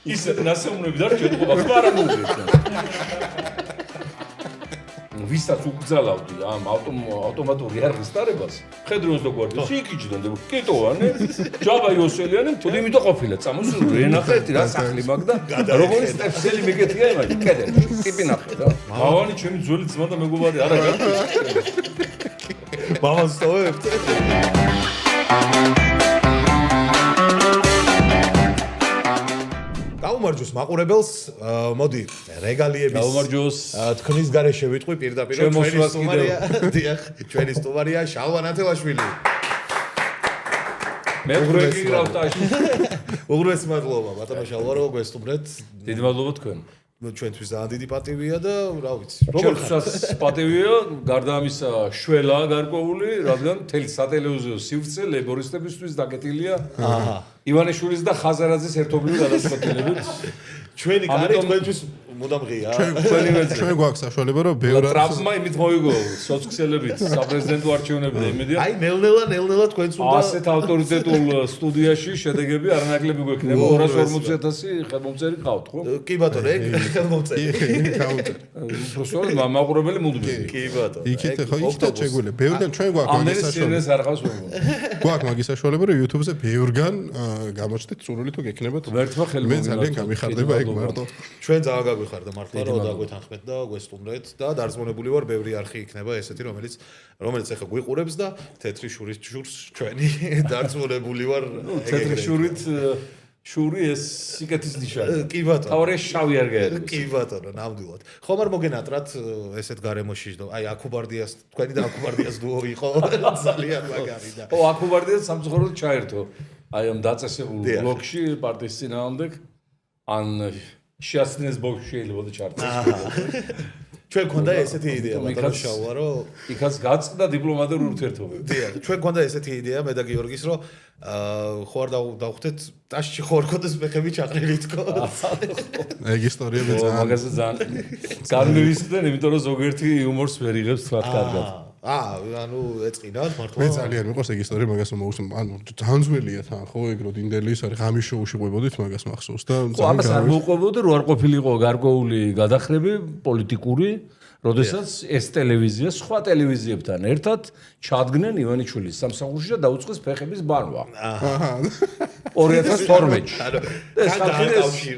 ისე ნასეუნები დარჩენილ ხომ არა მოვიდა. ვისაც უკძალავდი ამ ავტომატური არგისტარებას, ხედრონს და გვარდიას იქიჭდნენ და კიტოვანი, ჯაბა იოსელიანი, თუნდ იმიტომ ყოფილა წამოსული ენახეთი რა სახლი მაგ და როგორი სტეფსელი მიგეთია იმაში, კედელში, ტიპი ნახე რა. მავანი ჩემი ძველი ძმა და მეგობარი არა გაქვს. მამას სწოვებთ. გაუმარჯოს მაყურებელს, მოდი რეგალიების გაუმარჯოს თქვნის გარეშე ვიტყვი პირდაპირ ჩვენი სტუმარია შალვა ნათელაშვილი. მე გრეგირავტაში. უღრუესი მადლობა ბატონო შალვა რომ გვესტუმრეთ. დიდი მადლობა თქვენ. ჩვენთვის ძალიან დიდი პატივია და რა ვიცი. როგორ პატივია, გარდა ამისა შველა გარკვეული, რადგან მთელი სატელევიზიო სივრცე ლეიბორისტებისთვის დაკეტილია. ივანიშვილის და ხაზარაძის ერთობლივი გადაწყვეტილებით. ჩვენი კარი თქვენთვის მუდამ ღია. ჩვენ გვაქვს საშუალება რომ ბევრ ტრამპმა იმით მოიგო სოციალებით საპრეზიდენტო არჩევნები და იმედია. აი ნელ-ნელა თქვენც უნდა ასეთ ავტორიტეტულ სტუდიაში შედეგები არანაკლები გვექნება 240,000 ხელმომწერი ყავთ ხო? კი ბატონო, ეგ ხელმომწერი. უბრალოდ მაყურებელი მუდმივი. კი ბატონო. იქით ხო იქით შეგვიძლია. ბევრგან ჩვენ გვაქვს ამერიკის სერვერს არ ყავს ვერგო. გვაქვს მაგის საშუალება რომ YouTube-ზე ბევრგან გამოჩნდეთ სურვილი თუ გექნებათ. ვერთმა ხელი მე ძალიან გამიხარდება ეგ მარტო. ჩვენ ძალიან გაგვიხარდა მართლა რომ დაგვეთანხმეთ და გვესტუმრეთ და დარწმუნებული ვარ ბევრი არხი იქნება ესეთი რომელიც ახლა გვიყურებს და თეთრი შურის შურს ჩვენი დარწმუნებული ვარ თეთრი შურით შური ეს სიკეთის ნიშანია. კი ბატონო. თავარი შავი არ გაეროს. კი ბატონო, ნამდვილად. ხომ არ მოგენატრათ ესეთ გარემოში აი აკუბარდიას თქვენი და აკუბარდიას დუო იყო ძალიან მაგარი და. ო აკუბარდიას სამწუხაროდ ჩაერთო. აი ამ დაწესებულ ბლოკში პარტიის წინააღმდეგ ან შეაცნეს ბოქში შეიძლება და ჩართოს. ჩვენ გქონდა ესეთი იდეა ბატონო შალვა რომ იქაც გაწყდა დიპლომატიური ურთიერთობები. დიახ, ჩვენ გქონდა ესეთი იდეა მე და გიორგის რომ ხო არ დავხვდეთ ტაშში ხო არ გქონდეს ფეხები ჩაყრილი თქო. ეგ ისტორიები ძალიან მაგაზე ძალიან განმივისდნენ, იმიტომ რომ ზოგიერთი იუმორს ვერ იღებს თქვა კარგად. ანუ ეწყინათ მართლა. მე ძალიან მიყვარს ეგ ისტორია მაგას რომ მოვუსმენ. ანუ ძალიან ძველია თან ხო ეგ რო დინდელის არის ღამის შოუში ყვებოდით მაგას მახსოვს და ხო ამას არ მოყვებოდი რომ არ ყოფილიყო გარკვეული გადახრები პოლიტიკური, როდესაც ეს ტელევიზია სხვა ტელევიზიებთან ერთად ჩადგნენ ივანიშვილის სამსახურში და დაუწყეს ფეხების ბანვა. 2012-ში.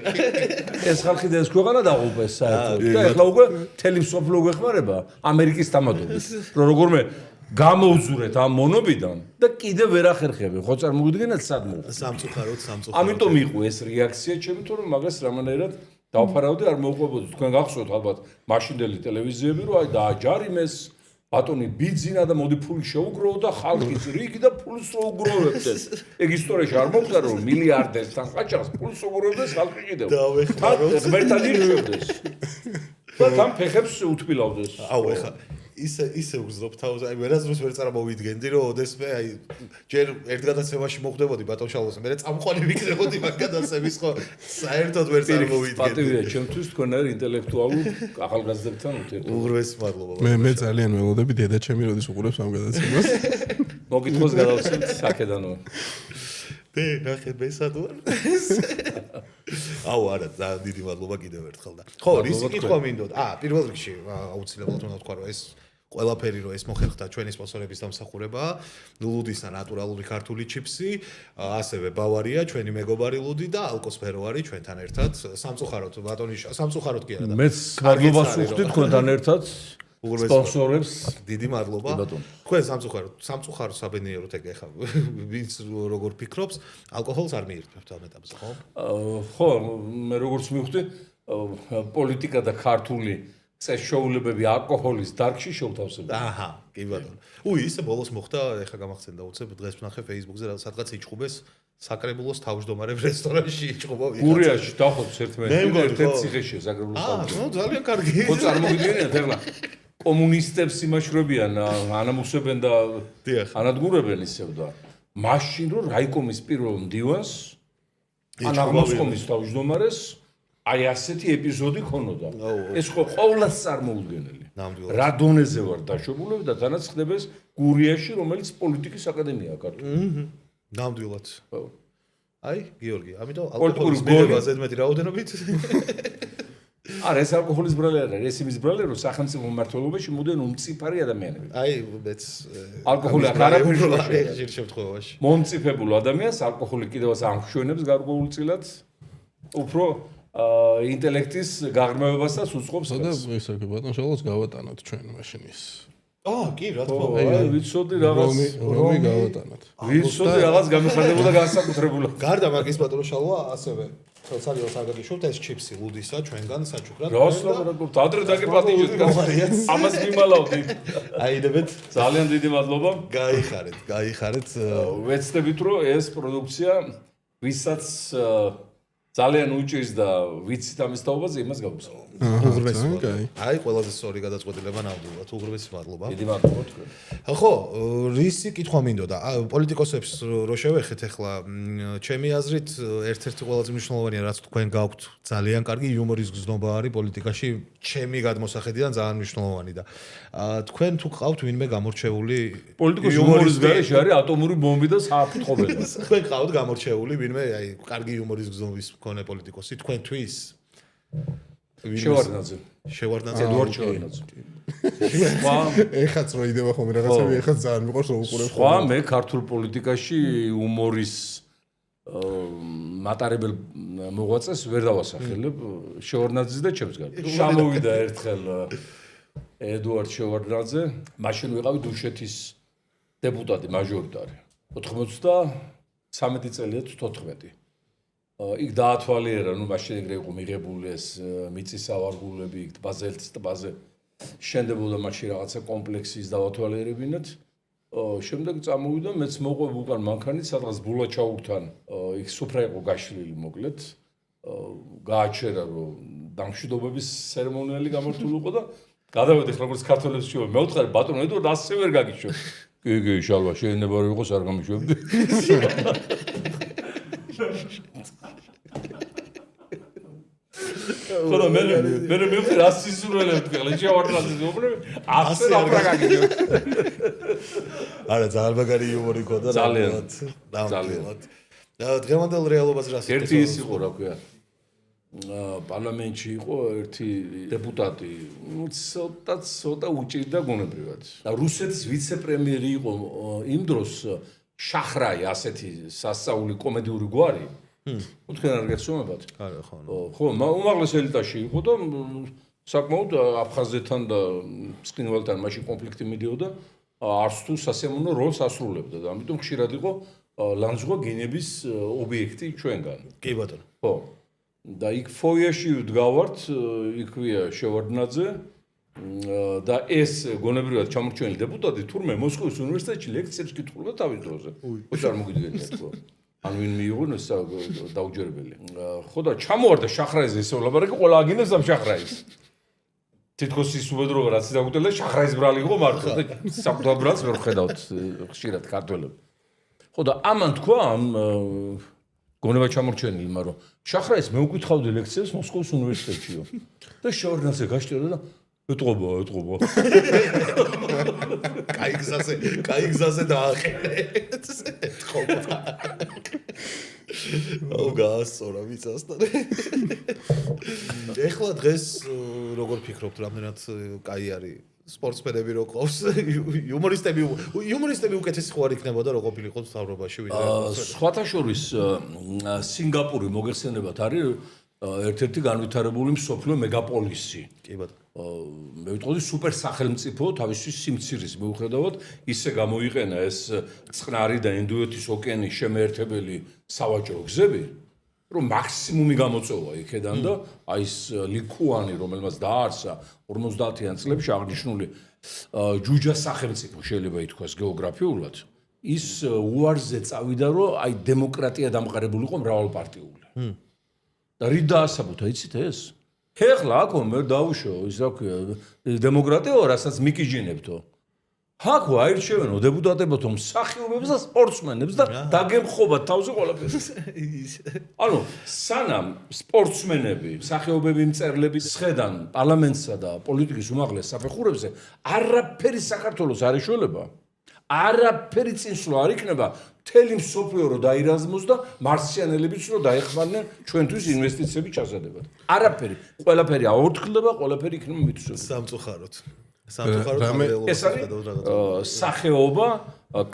ეს ხალხი და ეს ქვეყანა დაღუპეს საერთოდ. და ეხლა უკვე მთელი მსოფლიო გვეხმარება ამერიკის თამადობის. რომ როგორმე გამოუძურეთ ამ მონობიდან და კიდე ვერ ახერხებენ. ხო წარმოგიდგენთ სად მოვა? სამწუხაროდ. ამიტომ იყო ეს რეაქცია ჩემი თუ რომ მაგას რამანაირად დავფარავდი არ მოუყვებოდი. თქვენ გახსოვთ ალბათ მაშინდელი ტელევიზიები რომ აი დააჯარიმეს ბატონი ბიძინა და მოდი ფული შეუგროვო და ხალხის რიგი და ფულს უგროვებდეს. ეგ ისტორიაში არ მოხდა რომ მილიარდერთან ყაჭას ფულს უგროვებდეს ხალხი კიდევ. ღმერთად ირჩევდეს. და თან ფეხებს უთბილავდეს. აუ ეხა ისე უგზნობ თავს აი ვერასდროს ვერ წარმოვიდგენდი რომ ოდესმე აი ჯერ ერთ გადაცემაში მოხდებოდი ბატონ შალვას მე წამყვანი ვიქნებოდი მაგ გადაცემის ხო საერთოდ ვერ წარმოვიდგენდი. პატივია ჩემთვის თქვენ არის ინტელექტუალურ ახალგაზრდებთან ურთიერთობა. უღრუესი მადლობა. მე ძალიან ველოდები დედა ჩემი როდის უყურებს ამ გადაცემას. მოგითხოვს გადავცემთ აქედანო. ნახე ბესად ვარ. აუ არა ძალიან დიდი მადლობა კიდევ ერთხელ და. ხო, ისი კითხვა მინდოდა. პირველ რიგში აუცილებლად უნდა თქვა რომ ეს ყველაფერი რომ ეს მოხერხდა ჩვენი სპონსორების დამსახურებაა. ლუდის და ნატურალური ქართული ჩიფსი, ასევე ბავარია, ჩვენი მეგობარი ლუდი და ალკოსფერო არის ჩვენთან ერთად. სამწუხაროდ ბატონიშა, სამწუხაროდ კი არა და. მეც მადლობას ვუხდი თქვენთან ერთად. სპონსორებს დიდი მადლობა. თქვენ სამწუხაროდ საბედნიეროდ ეგ ეხა ვინც როგორ ფიქრობს, ალკოჰოლს არ მიირთმევთ ამ ეტაპზე, ხო? ხო, მე როგორც მივხვდი, პოლიტიკა და ქართული წესშოულებები ალკოჰოლის დარგში შეუთავსებენ. აჰა, კი ბატონო. ისე ბოლოს მოხდა, ეხა გამახსენდა უცებ დღეს ვნახე Facebook-ზე სადღაც იჭყუბეს საკრებულოს თავმჯდომარებ რესტორანში იჭყობა. გურიაში დახოთ ერთ ციხეში საკრებულოს თავმჯდომარე. ნუ ძალიან კარგი. ხო წარმოგიდგენიათ ეხლა კომუნისტებს იმაშრებიან, ანამუსებენ და ანადგურებენ ისევ და მაშინ რომ რაიკომის პირველ მდივანს ან აღმოსკომის თავმჯდომარეს აი ასეთი ეპიზოდი ქონოდა. ეს ხო ყოველას წარმოუდგენელი. რა დონეზე ვარ დაშვებულები და თანაც ხდება ეს გურიაში, რომელიც პოლიტიკის აკადემიაა ქართული. ნამდვილად. აი, გიორგი, ამიტომ პოლიტიკური ალკოჰოლის მიღება ზედმეტი რაოდენობით არა, ეს ალკოჰოლის ბრალი არ არის, ეს იმის ბრალი, რომ სახელმწიფო მმართველობაში მუდენ უმწიფარი ადამიანები. აი, მეც ალკოჰოლი არაფერი ხშირ შემთხვევაში. მომწიფებულ ადამიანს ალკოჰოლი კიდევაც ამშვენებს გარკვეულწილად უფრო ინტელექტის გაღრმავებასაც უწყობს და ხელს. ისე კი ბატონ შალოს გავატანოთ ჩვენ მაშინ ის. კი, რა თქმა უნდა. აი, ვიცოდი რაღაც რომი გავატანოთ. ვიცოდი რაღაც გამიხარდებოდა განსაკუთრებულად. გარდა მაგის ბატონო შალვა ასევე ცალ-ცალ საგაგიშობთ ეს ჩიპსი ლუდისა ჩვენგან საჩუქრად. რას ლაპარაკობთ? ადრე დაგეპატიჟეთ გასაგებია. ამას მიმალავდით. აიდებეთ. ძალიან დიდი მადლობა. გაიხარეთ. ვეცდებით რომ ეს პროდუქცია ვისაც ძალიან უჭირს და ვიცით ამის თაობაზე იმას გავუსწავლო. უღრმესი კაი. მადლობა. აი, ყველაზე სწორი გადაწყვეტილება ნამდვილად. უღრმესი მადლობა. დიდი მადლობა თქვენ. ხო, რისი კითხვა მინდოდა? პოლიტიკოსებს რო შევეხეთ ახლა, ჩემი აზრით, ერთ-ერთი ყველაზე მნიშვნელოვანია, რაც თქვენ გაქვთ, ძალიან კარგი იუმორის გზნობა არის პოლიტიკაში, ჩემი გადმოსახედიდან ძალიან მნიშვნელოვანი და თქვენ თუ გყავთ ვინმე გამორჩეული პოლიტიკოს იუმორის გარეშე არის ატომური ბომბი და საფრთხობელი. თქვენ გყავთ გამორჩეული ვინმე, აი, კარგი იუმორის გზნობის მქონე პოლიტიკოსი თქვენთვის? შევარდნაძე. ედუარდ შევარდნაძე. ეხაც რო იდება ხოლმე რაღაცები, ეხაც ძალიან მიყვარს რომ უყურებ სხვა მე ქართულ პოლიტიკაში იუმორის მატარებელ მოღვაწეს ვერ დავასახელებ შევარდნაძეს და ჩემს გარდა. შემოვიდა ერთხელ ედუარდ შევარდნაძე, მაშინ ვიყავი დუშეთის დეპუტატი მაჟორიტარი. 93 წელია თუ 14. იქ დაათვალიერა, ну მაშინ ეგრე იყო მიღებული ეს მიწის ავარგულები, იქ ბაზელთის ტბაზე შენდებოდა მაშინ რაღაცა კომპლექსის დაათვალიერებინათ. შემდეგ წამოვიდა, მეც მოყვე უკან მანქანით, სადღაც ბულაჩაურთან, იქ სუფრა იყო გაშლილი მოკლედ. გააჩერა, რომ დამშვიდობების ცერემონიალი გამართულიყო და გადავედი როგორც ქართველებს შევ. მე ვთხარი ბატონო ედუარდ ასე ვერ გაგიშვებ. კი, შალვა, შეიძლება რომ იყოს არ გამიშვებდი. ხოდა მე მივხვდი რა სიზურველებთ ხოლმე შევარდნაძეს უბრალოდ ასე დაბრაგაგიო. არა, ძალიან მაგარი იუმორი ქონდა ძალიან. დღევანდელ რეალობაზე რა ერთი ის იყო, რა ქვია. პარლამენტში იყო ერთი დეპუტატი, ცოტა უჭირდა გონებრივად. და რუსეთის ვიცე-პრემიერი იყო იმ დროს შახრაი ასეთი სასწაული კომედიური გვარი. თქვენ არ გეცნობათ? არა, ხო. ხო, უმაღლეს ელიტაში იყო და საკმაოდ აფხაზეთთან და ცხინვალთან მაშინ კონფლიქტი მიდიოდა, არც თუ სასიამოვნო როლს ასრულებდა და ამიტომ ხშირად იყო ლანძღვა გენების ობიექტი ჩვენგან. კი ბატონო. ხო. და იქ ფოიეში ვდგავართ, იქვია შევარდნაძე და ეს გონებრივად ჩამორჩენილი დეპუტატი თურმე მოსკოვის უნივერსიტეტში ლექციებს კითხულობდა თავის დროზე. ხო, არ მოგიდგენიათ თქო. ან ვინ მიიღონ ეს დაუჯერებელი. ხო და ჩამოვარდა შახრაიზე ისე ლაპარაკი, ყველა აგინებს ამ შახრაის. თითქოს ის უბედრობა რაც დაგუტელდა შახრაის ბრალი იყო მართლა და საკუთარ ბრალს ვერ ხედავთ ხშირად ქართველები. ხო და ამან თქვა ამ გონება ჩამორჩენილმა რომ შახრაის მე უკითხავდი ლექციებს მოსკოვის უნივერსიტეტშიო და შევარდნაძე გაშტერდა და ეტყობა. კაი გზაზე დააყენე. ეტყობა. აუ გაასწორა ვიცასთან. ეხლა დღეს როგორ ფიქრობთ, რამდენად კაი არის სპორტსმენები რო ყავს, იუმორისტები უკეთესი ხო არ იქნებოდა რო ყოფილიყო მთავრობაში ვიდრე. სხვათა შორის სინგაპური მოგეხსენებათ არის ერთ-ერთი განვითარებული მსოფლიო მეგაპოლისი. კი ბატონო. მე ვიტყოდი სუპერ სახელმწიფო თავისი სიმცირის მიუხედავად ისე გამოიყენა ეს წყნარი და ინდოეთის ოკეანის შემეერთებელი სავაჭრო გზები, რომ მაქსიმუმი გამოწვევა იქედან და აი ეს ლიქუანი, რომელმაც დაარსა 50-იან წლებში აღნიშნული ჯუჯა სახელმწიფო შეიძლება ითქვას გეოგრაფიულად, ის უარზე წავიდა, რომ აი დემოკრატია დამყარებულიყო მრავალპარტიული. და რით დაასაბუთა, იცით ეს? ეხლა აქ მე დავუშვა, ის რა ქვია, დემოკრატიაო, რასაც მიკიჟინებთო. აქ აირჩევენო დეპუტატებთო მსახიობებს და სპორტსმენებს და დაგემხობათ თავზე ყველაფერს. ანუ სანამ სპორტსმენები, მსახიობები, მწერლები სხედან პარლამენტსა და პოლიტიკის უმაღლეს საფეხურებზე, არაფერი საქართველოს არ ეშველება. არაფერი წინსვლა არ იქნება მთელი მსოფლიო რო დაირაზმოს და მარსიანელებიც რო დაეხმარნენ ჩვენთვის ინვესტიციები ჩასადებად. არაფერი, ყველაფერი აორთქლდება, ყველაფერი იქნება მითვისებული. სამწუხაროდ ეს არის სახეობა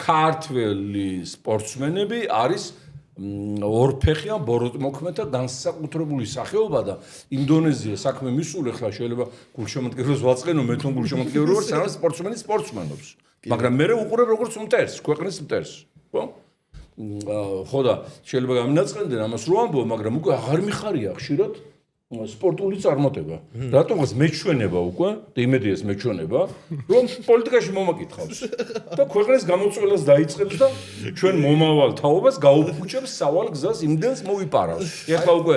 ქართველი სპორტსმენები არის ორფეხიან ბოროტმოქმედთა განსაკუთრებული სახეობა და ინდონეზია საქმე მისულ ახლა შეიძლება გულშემატკივროს ვაწყენო მე თვითონ გულშემატკივრო ვარ სანამ სპორტსმენი სპორტსმენობს მაგრამ მე უყურებ როგორც მტერს ქვეყნის მტერს ხო და შეიძლება გამინაწყენდნენ ამას რო ამბობ მაგრამ უკვე აღარ მიხარია ხშირად სპორტული წარმატება. რატომღაც მეჩვენება უკვე, და იმედია ეს მეჩვენება, რომ პოლიტიკაში მომაკითხავს. და ქვეყნის გამოწვევას დაიწყებს და ჩვენ მომავალ თაობას გაუფუჭებს სავალ გზას იმდენს მოიპარავს. ეხლა უკვე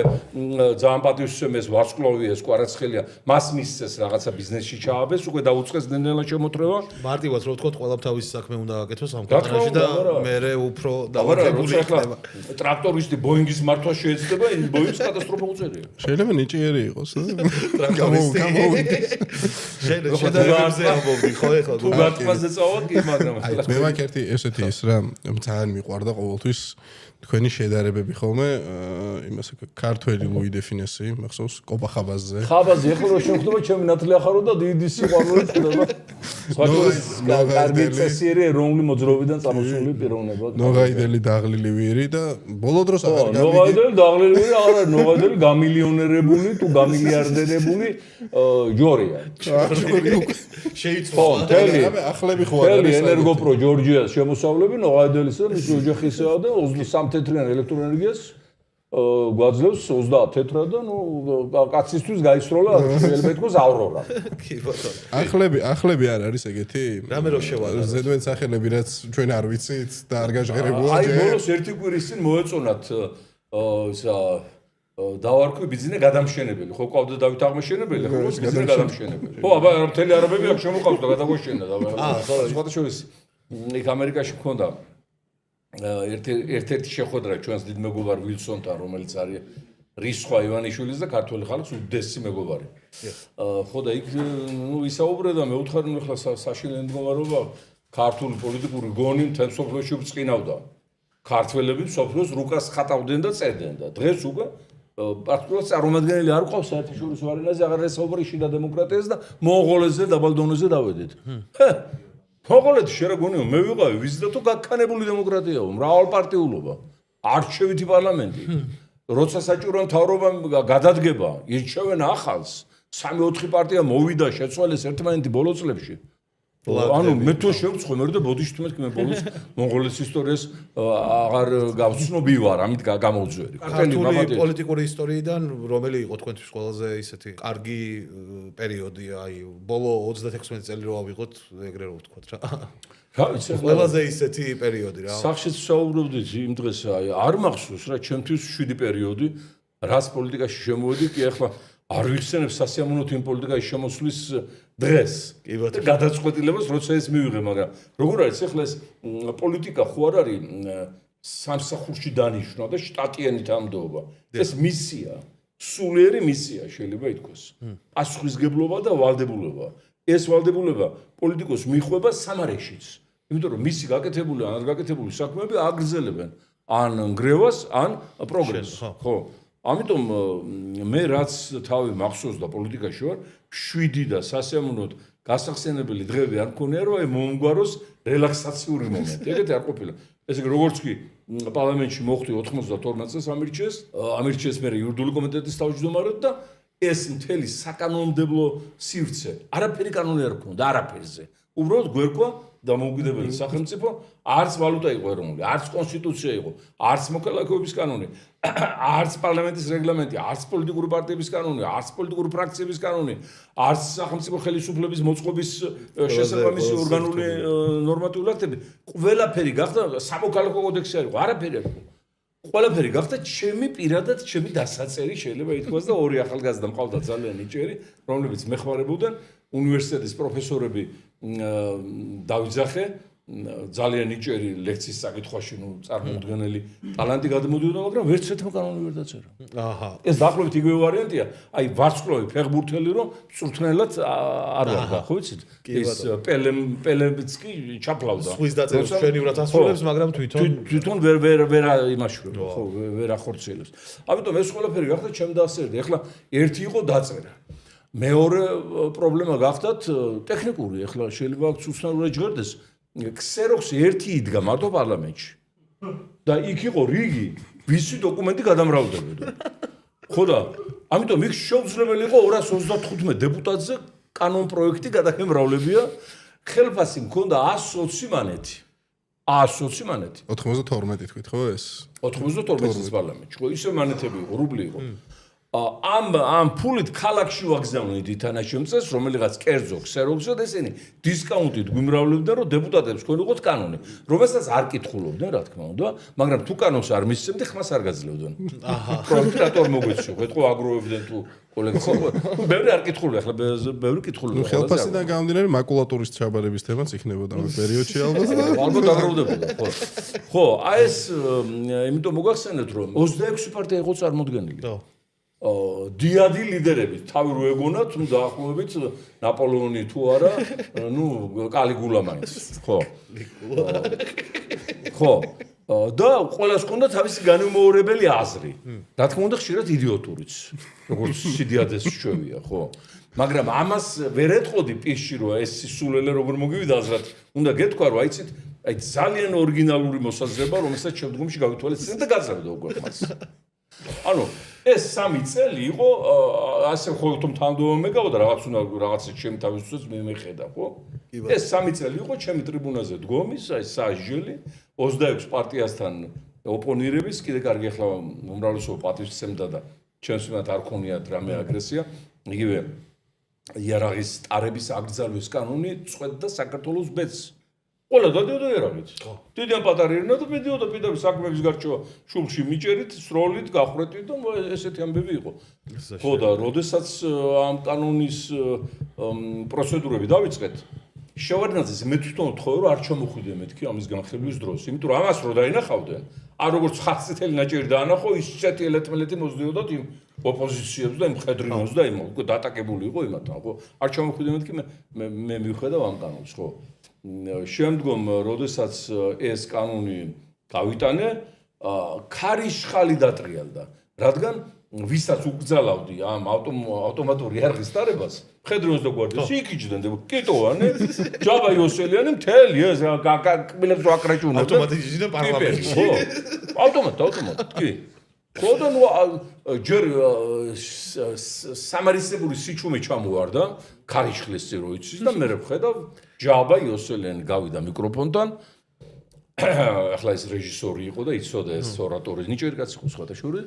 ძალიან პატივისცემეს ვარსკვლავი ეს კვარაცხელია, მას მისცეს რაღაცა ბიზნესში ჩააბეს, უკვე დაუწყეს ნელ-ნელა შემოთრევა. მარტივად რო ვთქვათ, ყველა თავისი საქმე უნდა აკეთოს ამ ქვეყანაში და მე უფრო დავაკებული იქნება. ტრაქტორისტი ბოინგის მართვა შეეცდება, იმ ბოინგს კატასტროფა უწევია. შეიძლება ნიჭიერი იყოს. შედარებებზე ამბობდი, ხო ეხლა თუ გატყვაზე წავალ კი, მაგრამ მე მაქვს ერთი ესეთი ის რა, ძალიან მიყვარდა ყოველთვის თქვენი შედარებები ხოლმე, იმას ქართველი ლუი დე ფინესი, მახსოვს, კოპა ხაბაზზე. ხაბაზი ეხლა რო შევხვდება ჩემი ნათლი ახარო და დიდი სიყვარული ხდება. კარგი წესიერი ეროვნული მოძრაობიდან წამოსული პიროვნება. ნოღაიდელი დაღლილი ვირი და ბოლო დროს აღარ გამიდი. ნოღაიდელი დაღლილი ვირი აღარ არის, ნოღაიდელი გამილიონერებული თუ გამილიარდერებული ჯორია. შეიცვალა. ახლები ხო არის. თელი ენერგოპრო ჯორჯიას შემოსავლები ნოღაიდელისა და მისი ოჯახისა და 23 თეთრიან ელექტროენერგიას გვაძლევს 30 თეთრად და ნუ კაცისთვის გაისროლა შეიძლება ითქვას ავრორა. კი ბატონო. ახლები არ არის ეგეთი? რამე რო შევალა. ზედმეტ სახელები რაც ჩვენ არ ვიცით და არ გაჟღერებულა. აი ბოლოს ერთი კვირის წინ მოეწონათ ისა დავარქვი ბიზნეს გადამშენებელი. ხო ყავდა დავით აღმაშენებელი, ხო ბიზნეს გადამშენებელი. ხო აბა მთელი არაბები აქ შემოყავს და გადაგვაშენა და სხვა შორის იქ ამერიკაში მქონდა ერთ-ერთი შეხვედრა ჩვენს დიდ მეგობარ ვილსონთან, რომელიც არის რისხვა ივანიშვილის და ქართველი ხალხის უდიდესი მეგობარი. ხო და იქ ნუ ისაუბრა და მე უთხარი ნუ ახლა საშინელი მდგომარეობა ქართული პოლიტიკური გონი მთელ სოფლიოში ბრწყინავდა. ქართველები სოფლიოს რუკას ხატავდნენ და წერდნენ და დღეს უკვე პარტიკულარულად წარმომადგენელი არ ყავს საერთაშორისო არენაზე აღარ ესაუბრა შიდა დემოკრატიას და მონღოლეთზე დაბალ დონეზე დავედით. მონღოლეთი შენ რა გონიო მე ვიყავი ვიზიტო გაქანებული დემოკრატიაო მრავალპარტიულობა არჩევითი პარლამენტი როცა საჭირო მთავრობამ გადადგება ირჩევენ ახალს 3-4 პარტია მოვიდა შეცვალეს ერთმანეთი ბოლო წლებში ანუ მე თუ შევწყვე მე და ბოდიში თუმცა მე ბოლოს მონღოლეთის ისტორიას აღარ გავცნობი ვარ ამით გამოვძვერი ქართული პოლიტიკური ისტორიიდან რომელი იყო თქვენთვის ყველაზე ისეთი კარგი პერიოდი აი ბოლო 36 წელი რო ავიღოთ ეგრე რო ვთქვათ რა რა ვიცი ყველაზე ისეთი პერიოდი რა სახშიც საუბრობდით იმ დღეს აი არ მახსოვს რა ჩემთვის 7 პერიოდი რას პოლიტიკაში შემოვედი კი ახლა არ ვიხსენებ სასიამოვნოთ იმ პოლიტიკაში შემოსვლის დღეს კი ბატონო გადაწყვეტილებას როცა ეს მივიღე მაგრამ როგორ არის ახლა ეს პოლიტიკა ხო არ არის სამსახურში დანიშნვა და შტატიანი თანამდებობა ეს მისია სულიერი მისია შეიძლება ითქვას პასუხისგებლობა და ვალდებულება ეს ვალდებულება პოლიტიკოს მიხვება სამარეშიც იმიტომ რომ მისი გაკეთებული ან არ გაკეთებული საქმეები აგრძელებენ ან ნგრევას ან პროგრესს ხო ამიტომ მე რაც თავი მახსოვს და პოლიტიკაში ვარ 7 და სასიამოვნოდ გასახსენებელი დღეები არ მქონია რომ აი მომგვაროს რელაქსაციური მომენტი ეგეთი არ ყოფილა ესე იგი როგორც კი პარლამენტში მოხვდი 92 წელს ამირჩიეს მე იურიდიული კომიტეტის თავმჯდომარედ და ეს მთელი საკანონმდებლო სივრცე არაფერი კანონი არ ქონდა არაფერზე უბრალოდ გვერქვა დამოუკიდებელი სახელმწიფო არც ვალუტა იყო ეროვნული არც კონსტიტუცია იყო არც მოქალაქეობის კანონი არც პარლამენტის რეგლამენტი არც პოლიტიკური პარტიების კანონი არც პოლიტიკური ფრაქციების კანონი არც სახელმწიფო ხელისუფლების მოწყობის შესაბამისი ორგანული ნორმატიული აქტები ყველაფერი გახდა სამოქალაქო კოდექსი არ იყო არაფერი არ იყო ყველაფერი გახდა ჩემი პირადად ჩემი დასაწერი შეიძლება ითქვას და ორი ახალგაზრდა მყავდა ძალიან ნიჭიერი რომლებიც მეხმარებოდნენ უნივერსიტეტის პროფესორები დავიძახე ძალიან იჭერი ლექციის საკითხვაში, წარმოუდგენელი ტალანტი გადმოდიოდა, მაგრამ ვერც ერთმა კანონი ვერ დაწერა. აჰა. ეს დაახლოებით იგივე ვარიანტია, აი ვარსკვლავი ფეხბურთელი რომ წვრთნელად არ ვარდა, ხო ვიცით? ეს პელემიც კი ჩაფლავდა. სხვის დაწერს ჩვენი ვრად ასრულებს, მაგრამ თვითონ ვერ იმაშურება, ხო, ვერ ახორციელებს. ამიტომ ეს ყველაფერი გახდა ჩემ დაასერდი. ეხლა ერთი იყო დაწერა. მეორე პრობლემა გახდათ ტექნიკური. ეხლა შეიძლება აქ უცნაურად ჟღერდეს. ქსეროქსი ერთი იდგა მარტო პარლამენტში. და იქ იყო რიგი, ვისი დოკუმენტი გადამრავლდებოდა. ხო და ამიტომ იქ შეუძლებელი იყო 235 დეპუტატზე კანონ პროექტი გადაგემრავლებია. ხელფასი მქონდა 120 მანეთი. 120 მანეთი. 92 თქვით ხო ეს? 92 პარლამენტში. ხო ისე მანეთები იყო, რუბლი იყო. ამ ფულით ქალაქში ვაგზავნით ითანაშემწეს, რომელიღაც კერძო ქსეროქსზე და ესენი დისკაუნტით გვიმრავლებდნენ, რომ დეპუტატებს თქვენ უყოთ კანონი, რომელსაც არ კითხულობდნენ, რა თქმა უნდა, მაგრამ თუ კანონს არ მისცემდი, ხმას არ გაძლევდნენ. აჰა. პროექტატორ მოგვეცო, ეთქო აგროვებდნენ თუ კოლექცია. ბევრი არ კითხულობდა, ახლა ბევრი კითხულობდა. ხელფასიდან გამომდინარე მაკულატურის ჩაბარების თემაც იქნებოდა ამ პერიოდში ალბათ. ალბათ აგროვდებოდა, ხო. ხო, აი ეს იმიტომ მოგახსენეთ, რომ 26 პარტია იყო წარმოდგენილი. დიადი ლიდერები თავი რო ეგონათ, დაახლოებით ნაპოლეონი თუ არა, კალიგულა მაინც, ხო. ხო. და ყველას ჰქონდა თავისი განუმეორებელი აზრი. რა თქმა უნდა, ხშირად იდიოტურიც, როგორც სიდიადეს ჩვევია, ხო. მაგრამ ამას ვერ ეტყოდი პისში, რომ ეს სულელე როგორ მოგივიდა აზრად, უნდა გეთქვა, რომ აიცით, აი ძალიან ორიგინალური მოსაზრება, რომელსაც შემდგომში გავითვალისწინებთ და გაძლევდა უკვე მას. ანუ ეს 3 წელი იყო ასე ხოლმე თუ თანამდებობა მეკავდა რაღაცა ჩემი თავისუფლებას მეხედა, ხო? ეს 3 წელი იყო ჩემი ტრიბუნაზე დგომის, აი საჟელი 26 პარტიასთან ოპონირების, კიდე კარგი ახლა უმრავლესობა პატივისცემდა და ჩემს მიმართ არ ქონიათ რამე აგრესია. იგივე იარაღის ტარების აკრძალვის კანონი წვეთდა საქართველოს ბედს. ყველა დადიოდა იარაღით. დიდიან პატარიერნა და მიდიოდა პირდაპირ საქმეების გარჩევა შულში მიჭერით, სროლით, გახრეტით და ესეთი ამბები იყო. ხო და როდესაც ამ კანონის პროცედურები დავიწყეთ, შევარდნაძეს მე თვითონ ვთხოვე, რომ არ ჩამოხვიდე მეთქი ამის განხილვის დროს, იმიტომ რომ ამას რო დაინახავდნენ, არ როგორც ხაცწითელი ნაჭერი დაანახო, ისეთი ელეთმელეთი მოსდიოდათ იმ ოპოზიციებს და იმ მხედრინოს და იმ უკვე დატაკებული იყო იმათთან, ხო? არ ჩამოხვიდე მეთქი მე მივხვედავ ამ კანონს, ხო? შემდგომ, როდესაც ეს კანონი გავიტანე, ქარიშხალი დატრიალდა, რადგან ვისაც უკძალავდი ამ ავტომატური იარაღის ტარებას, მხედრინოს და გვარდიას იქიჭდნენ და კიტოვანი, ჯაბა იოსელიანი მთელი ეს კბილებს რო აკრეჭუნებდნენ. ავტომატიზმი და პარლამენტში. ხო. ავტომატ, კი. ხო და ჯერ სამარისებური სიჩუმე ჩამოვარდა, ქარიშხლის რო იცის და მე ვხედავ ჯაბა იოსელიანი გავიდა მიკროფონთან. ახლა ეს რეჟისორი იყო და იცოდა ეს ორატორი, ნიჭიერი კაცი იყო სხვათა შორის.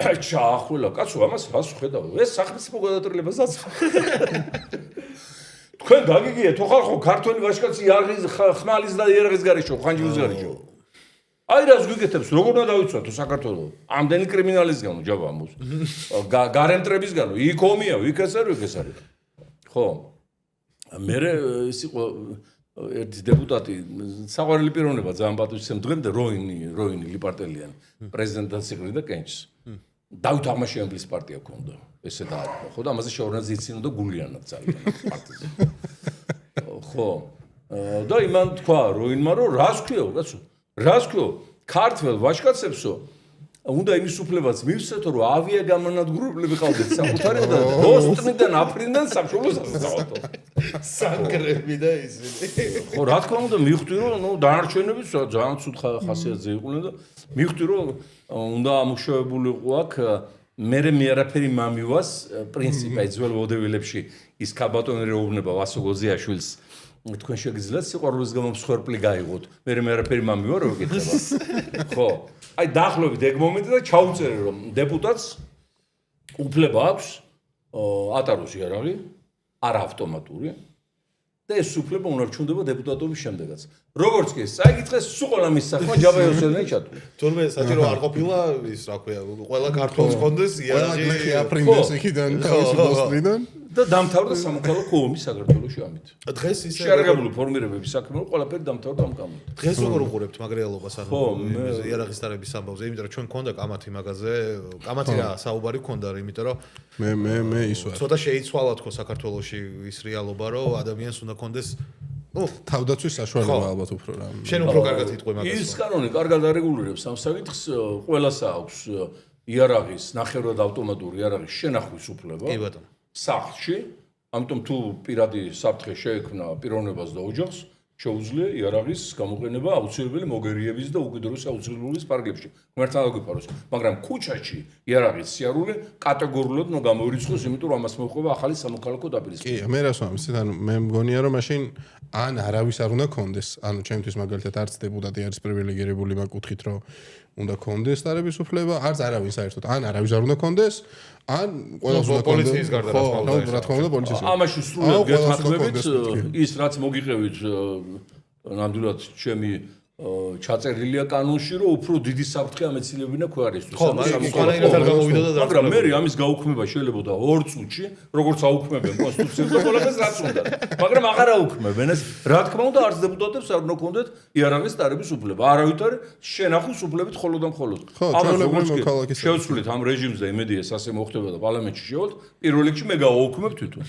ჩაახვილა, კაცო, ამას რას ვხედავ? ეს სახელმწიფო გადატრიალებას აცხა. თქვენ გაგიგიათ, ხო ქართველი ვაჟკაცი იარაღის ხმალის და იარაღის გარეშე, ხანჯიურის გარეშე. აი რას გიგეთებს, როგორ უნდა დავიცვათო საქართველო? ამდენი კრიმინალისგანო ჯაბა ამოს. გარემტრებისგანო, იქ ომია, იქ ეს არის. ხო. მე ის იყო ერთი დეპუტატი, საყვარელი პიროვნება ძალიან პატივისცემ დღემდე როინი ლიპარტელიანი, პრეზიდენტად სიყრიდა კენჭს. დავით აღმაშენებლის პარტია ქონდა, ესე დაარქვა, ხო და ამაზე შეურნაძე იცინოდა გულიანად ძალიან პარტიაზე. ხო. და იმან თქვა როინმა, რომ რას ქვიო, კაცო? რას ქვიო? ქართველ ვაჟკაცებსო, უნდა იმის უფლებაც მივცეთო, რომ ავიაგამანადგურებლები ყავდეთ საკუთარი და ბოსტონიდან აფრინდან სამშობლოს ასწავლოთ. სანგრები და ისინი. ხო, რა თქმა უნდა, მივხვდი, რომ დანარჩენები ძალიან ცუდ ხასიათზე იყვნენ და მივხვდი, რომ უნდა ამუშავებულიყო აქ მე არაფერი მამივას პრინციპი აი ძველ ვოდევილებში ის ქაბატონი რეუბნება ვასო გოზიაშვილს თქვენ შეგიძლიათ სიყვარულის გამო მსხვერპლი გაიღოთ. მე არაფერი მამივა რო გეკითხება. ხო. აი დაახლოებით ეგ მომენტი და ჩაუწერე რომ დეპუტატს უფლება აქვს ატაროს იარაღი, არა ავტომატური. და ეს უფლება უნარჩუნდება დეპუტატობის შემდეგაც. როგორც კი ეს წაიკითხეს, სულ ყველა მის საქმე ჯაბა იოსელიანი ჩათვლა. თორმე საჭირო არ ყოფილა ის რა ქვია, ყველა ქართველს კონდეს იარაღი. ყველა აფრინდეს იქიდან თავისი მოსვლიდან. და დამთავრდა სამოქალაქო ომი საქართველოში ამით. დღეს ისე შეარაღებული ფორმირებების საქმე ყველაფერი დამთავრდა ამ გამო. დღეს როგორ უყურებთ მაგრეალობას ანუ იარაღის დარების ამბავზე, იმიტომ რომ ჩვენ გქონდა კამათი მაგაზე, კამათი რა საუბარი გქონდა, იმიტომ რომ მე ის ვარ. ცოტა შეიცვალა თქო საქართველოში ის რეალობა, რომ ადამიანს უნდა კონდეს თავდაცვის საშუალება ალბათ უფრო რა. შენ უფრო კარგად იტყვი მაგას. ის კანონი კარგად არეგულირებს ამ საკითხს, ყველას აქვს იარაღის, ნახევრად ავტომატური იარაღის შენახვის უფლება. კი ბატონო. სახლში, ამიტომ თუ პირადი საფრთხე შეექმნა პიროვნებას და ოჯახს, შეუძლია იარაღის გამოყენება აუცილებელი მოგერიების და უკიდურესი აუცილებლობის პარაგებში. ღმერთთან დაგიფაროს, მაგრამ ქუჩაში იარაღის სიარული კატეგორიულად უნდა გამოირიცხოს, იმიტომ რომ ამას მოჰყვება ახალი სამოქალაქო დაპირისპირება. კი, მე რას ვამბობ, ანუ მე მგონია რომ მაშინ ან არავის არ უნდა კონდეს, ანუ ჩემთვის მაგალითად არც დეპუტატი არის პრივილეგირებული მაგ კუთხით, რომ უნდა კონდეს დარების უფლება, არც არავის საერთოდ, ან არავის არ უნდა კონდეს, ან ყველას უნდა პოლიციის გარდა რა თქმა უნდა, პოლიციის. ამაში სრულად გეთანხმებით ის რაც მოგიყევით ნამდვილად ჩემი ჩაწერილია კანონში, რომ უფრო დიდი საფრთხე ამეცილებინა ქვარისთვის. ხო, მაგრამ არ გამოვიდოდა და მაგრამ მე ამის გაუქმება შეიძლება 2 წუთში, როგორც აუქმებენ კონსტიტუციას და ყველაფერს რაც უნდა. მაგრამ აღარ აუქმებენ ეს. რა თქმა უნდა, არც დეპუტატებს არ უნდა კონდეთ იარაღის დარების უფლება. არავითარი შენახვის უფლებით ხოლოდ და მხოლოდ. შევცვლით ამ რეჟიმს და იმედია ასე მოხდება და პარლამენტში შევალთ, პირველ რიგში მე გავაუქმებ თვითონ.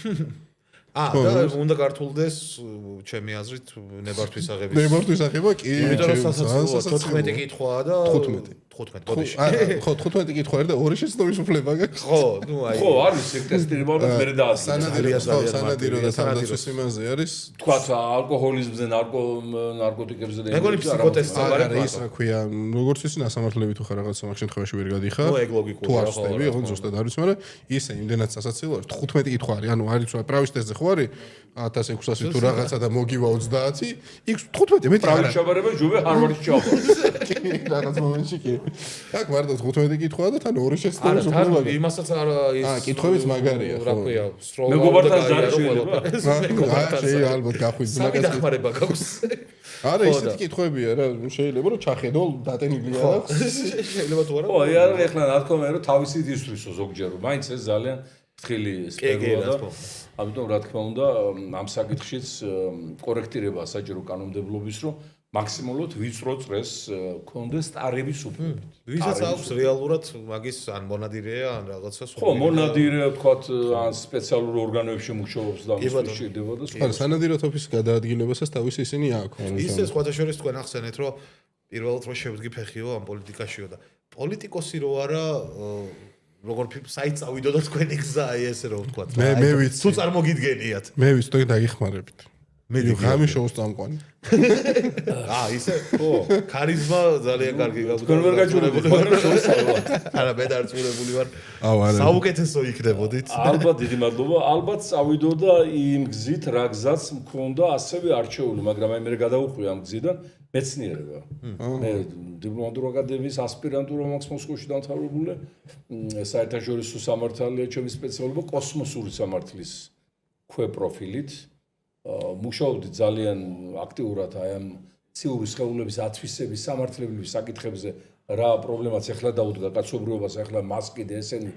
და უნდა გართულდეს ჩემი აზრით ნებართვის აღების. ნებართვის აღება კი. იმიტომ რომ სასაცილოა 14 კითხვაა და 15 ბოდიში. ხო 15 კითხვა არის და 2 შეცდომის უფლება გაქვს. ხო, ნუ აი. ხო, არის ეს ტესტირება და მე დაასწრე. სანადირო და თავდაცვის იმაზე არის. თქვათ ალკოჰოლიზმზე, ნარკოტიკებზე და მეგონი ფსიქოტესტი არა ის რა ქვია, როგორც ის ნასამართლები თუ ხარ რაღაც მაგ შემთხვევაში ვერ გადიხარ. ნუ ეგ ლოგიკურია. თუ არ ვსწრები, ოღონდ ზუსტად არ ვიცი, მაგრამ ისე იმდენად სასაცილო არის 15 კითხვა არის, ანუ არის რა პრავის ტესტზე ხო არის 1600 თუ რაღაცა და მოგივა 30, იქ 15 მეტი არა. პრავის ჩაბარება ჯობე ჰარვარდში ჩავყავ. რაღაც მომენტში კი. აქ მარტო 15 კითხვაა და თან 2 შეცდომის უფლება. უფლება. არა, იმასაც არა ის კითხვებიც მაგარია, ხო. რა ქვია, სროლა. მეგობართან ძალიან შეიძლება. შეიძლება ალბათ გახვიდს მაგას. სამი დახმარება გაქვს. არა, ისეთი კითხვებია რა, შეიძლება რომ ჩახედო დატენილია აქვს. შეიძლება თუ არა. ხო, იარაღი ახლა რა თქმა უნდა, თავისით ისვრისო ზოგჯერ, მაინც ეს ძალიან ფრთხილი სფეროა და ამიტომ რა თქმა უნდა, ამ საკითხშიც კორექტირება საჭირო კანონმდებლობის, რომ მაქსიმალურად ვიწრო წრეს კონდეს ტარების უფლებით. ვისაც აქვს რეალურად მაგის ან მონადირეა, ან რაღაცა სხვა. ხო, მონადირე ვთქვათ, ან სპეციალურ ორგანოებში მუშაობს და ამის შედება და სხვა. არა, სანადიროთ ოფისის გადაადგილებასაც თავისი ისინი აქვს. ისე სხვათა შორის თქვენ ახსენეთ, რომ პირველად რო შევდგი ფეხიო ამ პოლიტიკაშიო და პოლიტიკოსი რო არა როგორ საით წავიდო და თქვენი გზა აი ესე რომ ვთქვათ. მე ვიცი. თუ წარმოგიდგენიათ. მე ვიცი, თუ დაგიხმარებით. მე გამი შოუს წამყვანი. ისე ხო, ქარიზმა ძალიან კარგი გაგვდა. თქვენ ვერ გაჭირებოდით, მაგრამ შოუს ალბათ. არა, მე დარწმუნებული ვარ. არა. საუკეთესო იქნებოდით. ალბათ დიდი მადლობა. ალბათ წავიდო და იმ გზით რა გზაც მქონდა ასევე არჩეული, მაგრამ აი მე გადავუხვი ამ გზიდან მეცნიერება. მე დიპლომატურ აკადემიის ასპირანტურა მაქვს მოსკოვში დამთავრებული. საერთაშორისო სამართალია ჩემი სპეციალობა კოსმოსური სამართლის ქვეპროფილით. მუშაობდი ძალიან აქტიურად აი ამ ციური სხეულების ათვისების სამართლებრივი საკითხებზე რა პრობლემაც ახლა დაუდგა კაცობრიობას ახლა მასკიდე ესენი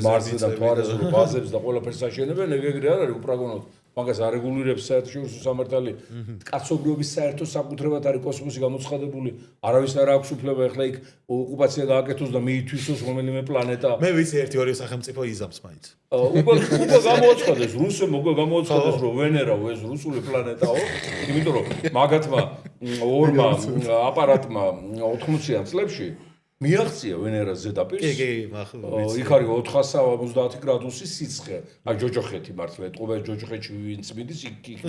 მარსზე და თვარეზე ბაზებს და ყველაფერს აშენებენ ეგრე არ არის უპრაგონოდ მაგას არეგულირებს საერთაშორისო სამართალი კაცობრიობის საერთო საკუთრებად არის კოსმოსი გამოცხადებული არავის არ აქვს უფლება ახლა იქ ოკუპაცია გააკეთოს და მიითვისოს რომელიმე პლანეტა მე ვიცი 1-2 სახელმწიფო იზამს მაინც უკვე გამოაცხადეს რუსებმა უკვე გამოაცხადეს რომ ვენერაო ეს რუსული პლანეტაო იმიტომ რომ მაგათმა ორმა აპარატმა 80-იან წლებში მიაღწია ვენერას ზედაპირს. კი, იქ არის 470 გრადუსი სიცხე. აი ჯოჯოხეთი მართლა ეთყობა ჯოჯოხეთში ვინც მიდის იქ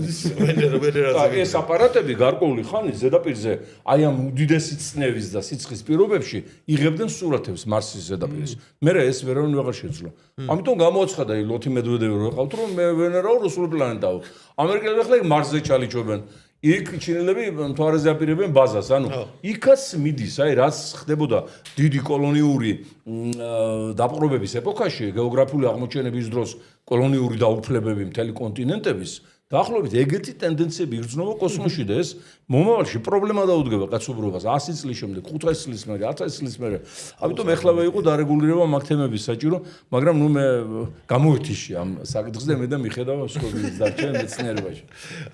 ვენერაზე. ეს აპარატები გარკვეული ხანი ზედაპირზე აი ამ უდიდესი წნევის და სიცხის პირობებში იღებდნენ სურათებს მარსის ზედაპირის. მერე ეს ვერავინ ვეღარ შეძლო. ამიტომ გამოაცხადა ლოთი მედვედევი რო ეყავთ რომ მე ვენერაო რუსული პლანეტაო. ამერიკელები ახლა მარსზე ჩალიჩობენ. იქ ჩინელები მთვარეზე აპირებენ ბაზას, ანუ იქაც მიდის, აი რაც ხდებოდა დიდი კოლონიური დაპყრობების ეპოქაში, გეოგრაფიული აღმოჩენების დროს კოლონიური დაუფლებები მთელი კონტინენტების დაახლოებით ეგეთი ტენდენციები იგრძნობა კოსმოსში და ეს მომავალში პრობლემა დაუდგება კაცობრიობას 100 წლის შემდეგ, 500 წლის მერე, 1000 წლის მერე. ამიტომ ეხლავე იყო დარეგულირება მაგ თემების საჭირო, მაგრამ ნუ მე გამოვეთიში ამ საკითხზე მე და მიხედავ სკოლის დარჩენ მეცნიერებაში.